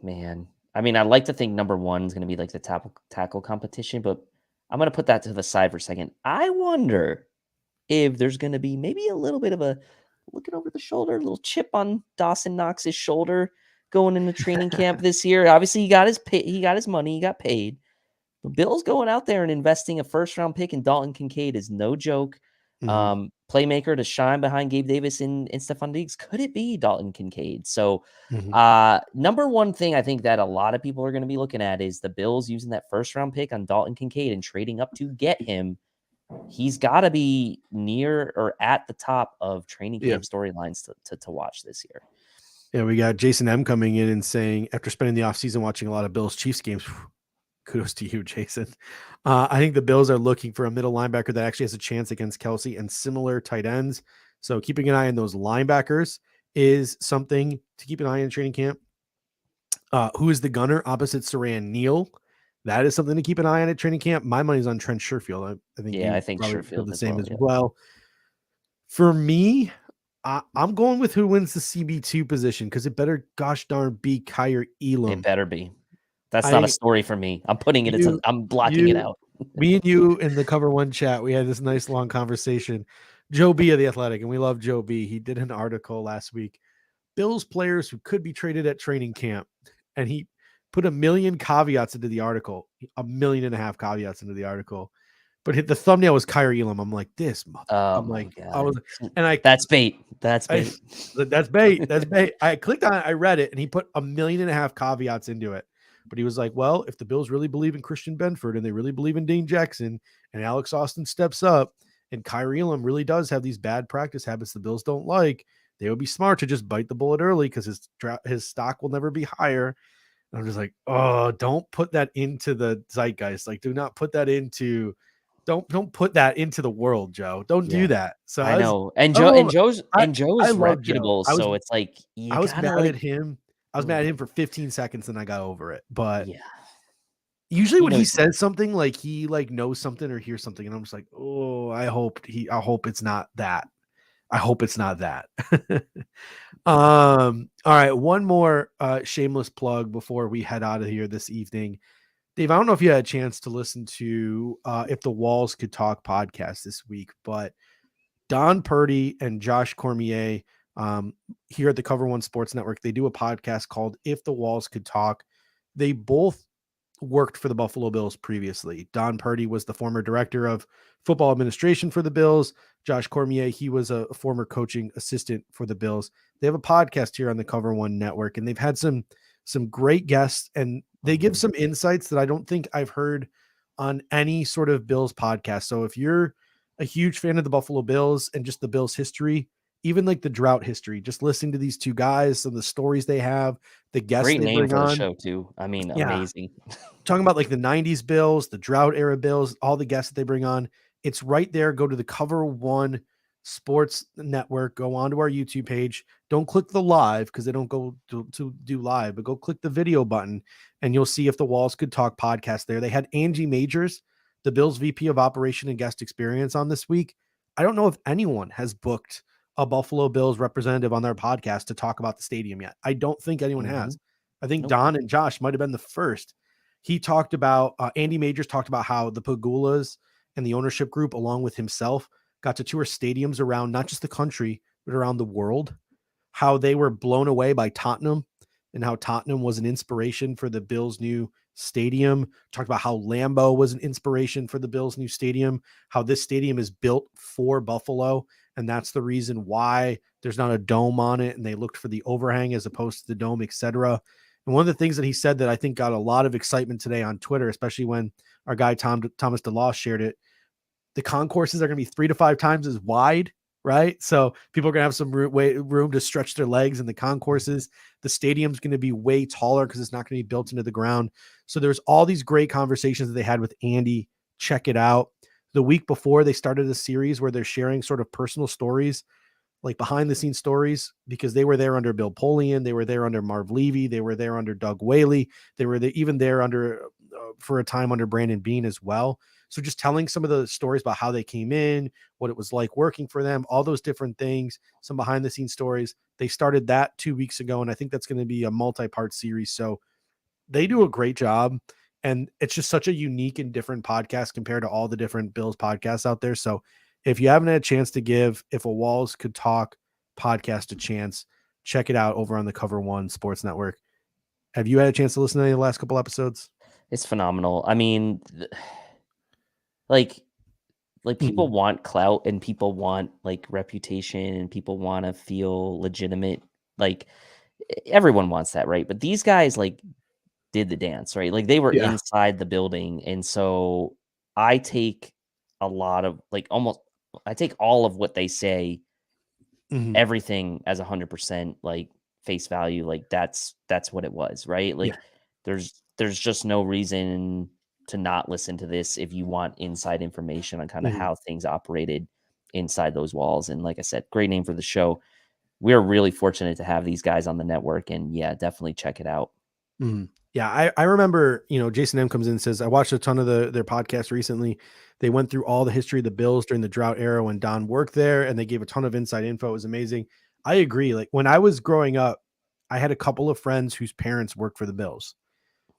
Man, I mean, I'd like to think number one is going to be like the tackle competition, but I'm going to put that to the side for a second. I wonder if there's going to be maybe a little bit of a looking over the shoulder, a little chip on Dawson Knox's shoulder going into training camp this year. Obviously, he got his money, he got paid. But Bill's going out there and investing a first-round pick in Dalton Kincaid is no joke. Playmaker to shine behind Gabe Davis and Stephon Diggs. Could it be Dalton Kincaid? So, number one thing I think that a lot of people are going to be looking at is the Bills using that first-round pick on Dalton Kincaid and trading up to get him. He's got to be near or at the top of training camp storylines to watch this year. Yeah, we got Jason M coming in and saying, after spending the offseason watching a lot of Bills Chiefs games, kudos to you, Jason. I think the Bills are looking for a middle linebacker that actually has a chance against Kelsey and similar tight ends. So keeping an eye on those linebackers is something to keep an eye on in training camp. Who is the gunner opposite Saran Neal? That is something to keep an eye on at training camp. My money's on Trent Sherfield. I think Sherfield the same as well. For me, I'm going with who wins the CB2 position because it better gosh darn be Kaiir Elam. It better be. That's not a story for me. I'm putting it. I'm blocking it out. Me and you in the Cover One chat, we had this nice long conversation. Joe B of The Athletic, and we love Joe B. He did an article last week. Bills players who could be traded at training camp. And he put 1 million caveats into the article, 1.5 million caveats into the article. But the thumbnail was Kaiir Elam. I'm like, this mother. I'm like, God. That's bait. That's bait. That's bait. That's bait. I clicked on it. I read it, and he put 1.5 million caveats into it. But he was like, well, if the Bills really believe in Christian Benford and they really believe in Dane Jackson and Alex Austin steps up and Kaiir Elam really does have these bad practice habits the Bills don't like, they would be smart to just bite the bullet early because his stock will never be higher. And I'm just like, oh, don't put that into the zeitgeist. Like, do not put that into don't put that into the world, Joe. Don't do that. So I know. And Joe's reputable. So it's like I was mad at him. I was mad at him for 15 seconds and I got over it. But usually when he says something, like he like knows something or hears something, and I'm just like, oh, I hope it's not that. I hope it's not that. All right. One more shameless plug before we head out of here this evening. Dave, I don't know if you had a chance to listen to If the Walls Could Talk podcast this week, but Don Purdy and Josh Cormier here at the Cover One Sports Network, they do a podcast called If the Walls Could Talk. They both worked for the Buffalo Bills previously. Don Purdy was the former director of football administration for the Bills. Josh Cormier, he was a former coaching assistant for the Bills. They have a podcast here on the Cover One Network, and they've had some great guests, and they give some insights that I don't think I've heard on any sort of Bills podcast. So if you're a huge fan of the Buffalo Bills and just the Bills history, even like the drought history, just listening to these two guys, some of the stories they have, the guests great they name bring for on. the show too. I mean, amazing. Talking about like the 90s Bills, the drought era Bills, all the guests that they bring on. It's right there. Go to the Cover One Sports Network. Go onto our YouTube page. Don't click the live because they don't go to do live, but go click the video button and you'll see If the Walls Could Talk podcast there. They had Angie Majors, the Bills VP of Operation and Guest Experience, on this week. I don't know if anyone has booked a Buffalo Bills representative on their podcast to talk about the stadium yet. I don't think anyone has. I think Don and Josh might have been the first. He talked about, Andy Majors talked about how the Pagulas and the ownership group, along with himself, got to tour stadiums around not just the country, but around the world, how they were blown away by Tottenham and how Tottenham was an inspiration for the Bills' new stadium. Talked about how Lambeau was an inspiration for the Bills' new stadium, how this stadium is built for Buffalo. And that's the reason why there's not a dome on it. And they looked for the overhang as opposed to the dome, etc. And one of the things that he said that I think got a lot of excitement today on Twitter, especially when our guy Thomas DeLoss shared it, the concourses are going to be 3 to 5 times as wide, right? So people are going to have some room to stretch their legs in the concourses. The stadium's going to be way taller because it's not going to be built into the ground. So there's all these great conversations that they had with Andy. Check it out. The week before, they started a series where they're sharing sort of personal stories, like behind the scenes stories, because they were there under Bill Polian. They were there under Marv Levy. They were there under Doug Whaley. They were even there under for a time under Brandon Beane as well. So just telling some of the stories about how they came in, what it was like working for them, all those different things, some behind the scenes stories. They started that 2 weeks ago, and I think that's going to be a multi-part series. So they do a great job, and it's just such a unique and different podcast compared to all the different Bills podcasts out there. So if you haven't had a chance to give If a Walls Could Talk podcast a chance, check it out over on the Cover One Sports Network. Have you had a chance to listen to any of the last couple episodes? It's phenomenal. I mean, like people want clout, and people want like reputation, and people want to feel legitimate. Like everyone wants that, right? But these guys like did the dance, right? Like they were inside the building. And so I take a lot of I take all of what they say, everything as 100% like face value. Like that's what it was, right? Like there's just no reason to not listen to this if you want inside information on kind of how things operated inside those walls. And like I said, great name for the show. We're really fortunate to have these guys on the network, and definitely check it out. Yeah, I remember, Jason M comes in and says, I watched a ton of their podcast recently. They went through all the history of the Bills during the drought era when Don worked there, and they gave a ton of inside info. It was amazing. I agree. Like when I was growing up, I had a couple of friends whose parents worked for the Bills,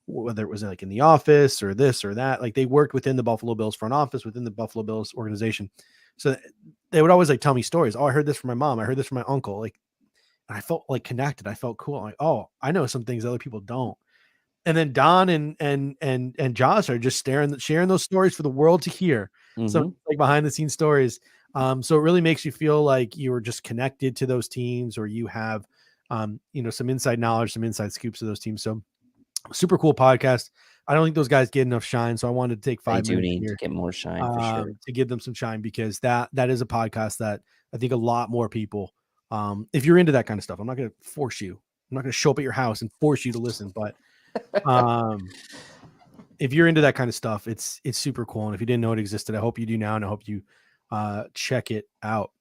whether it was like in the office or this or that. Like they worked within the Buffalo Bills front office, within the Buffalo Bills organization. So they would always like tell me stories. Oh, I heard this from my mom. I heard this from my uncle. Like I felt like connected. I felt cool. I'm like, oh, I know some things other people don't. And then Don and Josh are just sharing those stories for the world to hear. So like behind the scenes stories. So it really makes you feel like you were just connected to those teams, or you have, some inside knowledge, some inside scoops of those teams. So super cool podcast. I don't think those guys get enough shine. So I wanted to take 5 minutes need here to get more shine for sure, to give them some shine, because that is a podcast that I think a lot more people, if you're into that kind of stuff, I'm not going to force you. I'm not going to show up at your house and force you to listen, but if you're into that kind of stuff, it's super cool. And if you didn't know it existed, I hope you do now, and I hope you check it out.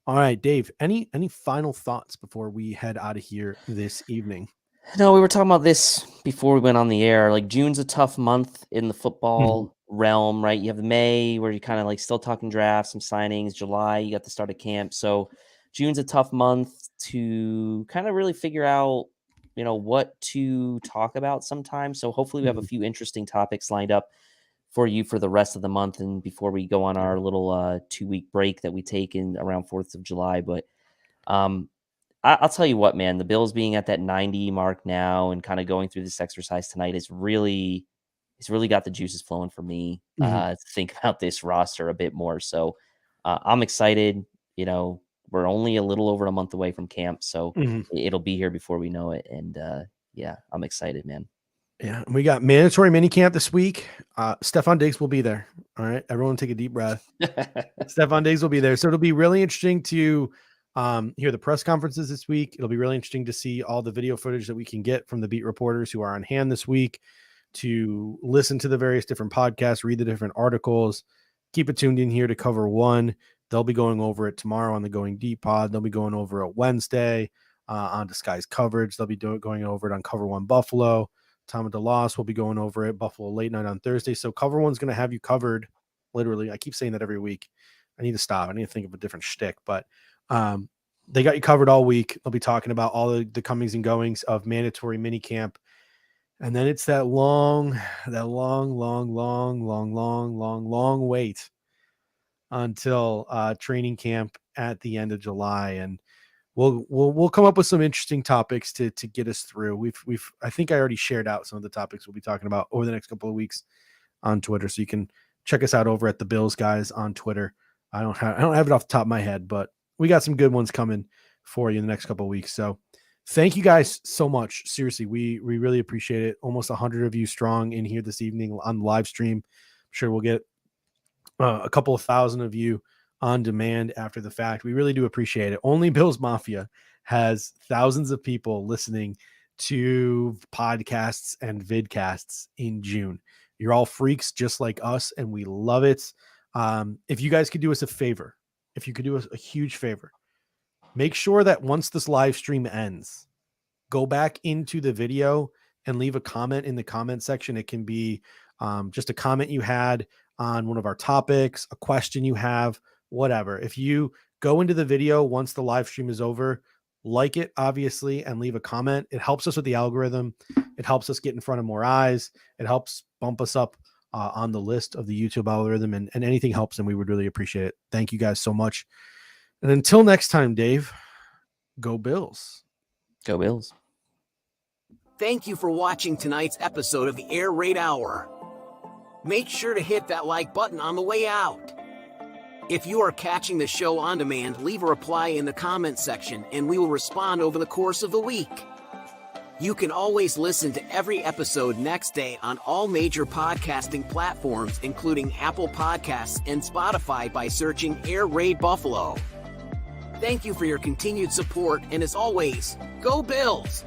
All right, Dave, any final thoughts before we head out of here this evening? No, we were talking about this before we went on the air. Like June's a tough month in the football realm, right? You have May where you're kind of like still talking drafts, some signings. July, you got the start of camp. So June's a tough month to kind of really figure out, what to talk about sometimes. So hopefully we have a few interesting topics lined up for you for the rest of the month, and before we go on our little 2-week break that we take in around 4th of July. But I'll tell you what, man, the Bills being at that 90 mark now and kind of going through this exercise tonight it's really got the juices flowing for me to think about this roster a bit more. So I'm excited. We're only a little over a month away from camp, so it'll be here before we know it. And I'm excited, man. Yeah, we got mandatory mini camp this week. Stefon Diggs will be there. All right, everyone take a deep breath. Stefon Diggs will be there. So it'll be really interesting to hear the press conferences this week. It'll be really interesting to see all the video footage that we can get from the beat reporters who are on hand this week, to listen to the various different podcasts, read the different articles. Keep it tuned in here to Cover One. They'll be going over it tomorrow on the Going Deep pod. They'll be going over it Wednesday on Disguise Coverage. They'll be going over it on Cover One Buffalo. Tom and DeLoss will be going over it Buffalo Late Night on Thursday. So Cover One's going to have you covered. Literally, I keep saying that every week. I need to stop. I need to think of a different shtick, but they got you covered all week. They'll be talking about all the comings and goings of mandatory mini camp. And then it's that long wait until training camp at the end of July. And we'll come up with some interesting topics to get us through. I think I already shared out some of the topics we'll be talking about over the next couple of weeks on Twitter. So you can check us out over at the Bills Guys on Twitter. I don't have it off the top of my head, but we got some good ones coming for you in the next couple of weeks. So thank you guys so much. Seriously, we really appreciate it. Almost 100 of you strong in here this evening on the live stream. I'm sure we'll get a couple of thousand of you on demand after the fact. We really do appreciate it. Only Bills Mafia has thousands of people listening to podcasts and vidcasts in June. You're all freaks just like us, and we love it. If you guys could do us a favor, if you could do us a huge favor, make sure that once this live stream ends, go back into the video and leave a comment in the comment section. It can be just a comment you had on one of our topics, a question you have, whatever. If you go into the video once the live stream is over, like it, obviously, and leave a comment. It helps us with the algorithm. It helps us get in front of more eyes. It helps bump us up on the list of the YouTube algorithm, and anything helps, and we would really appreciate it. Thank you guys so much. And until next time, Dave, go Bills. Go Bills. Thank you for watching tonight's episode of the Air Raid Hour. Make sure to hit that like button on the way out. If you are catching the show on demand, leave a reply in the comments section and we will respond over the course of the week. You can always listen to every episode next day on all major podcasting platforms, including Apple Podcasts and Spotify, by searching Air Raid Buffalo. Thank you for your continued support, and as always, go Bills!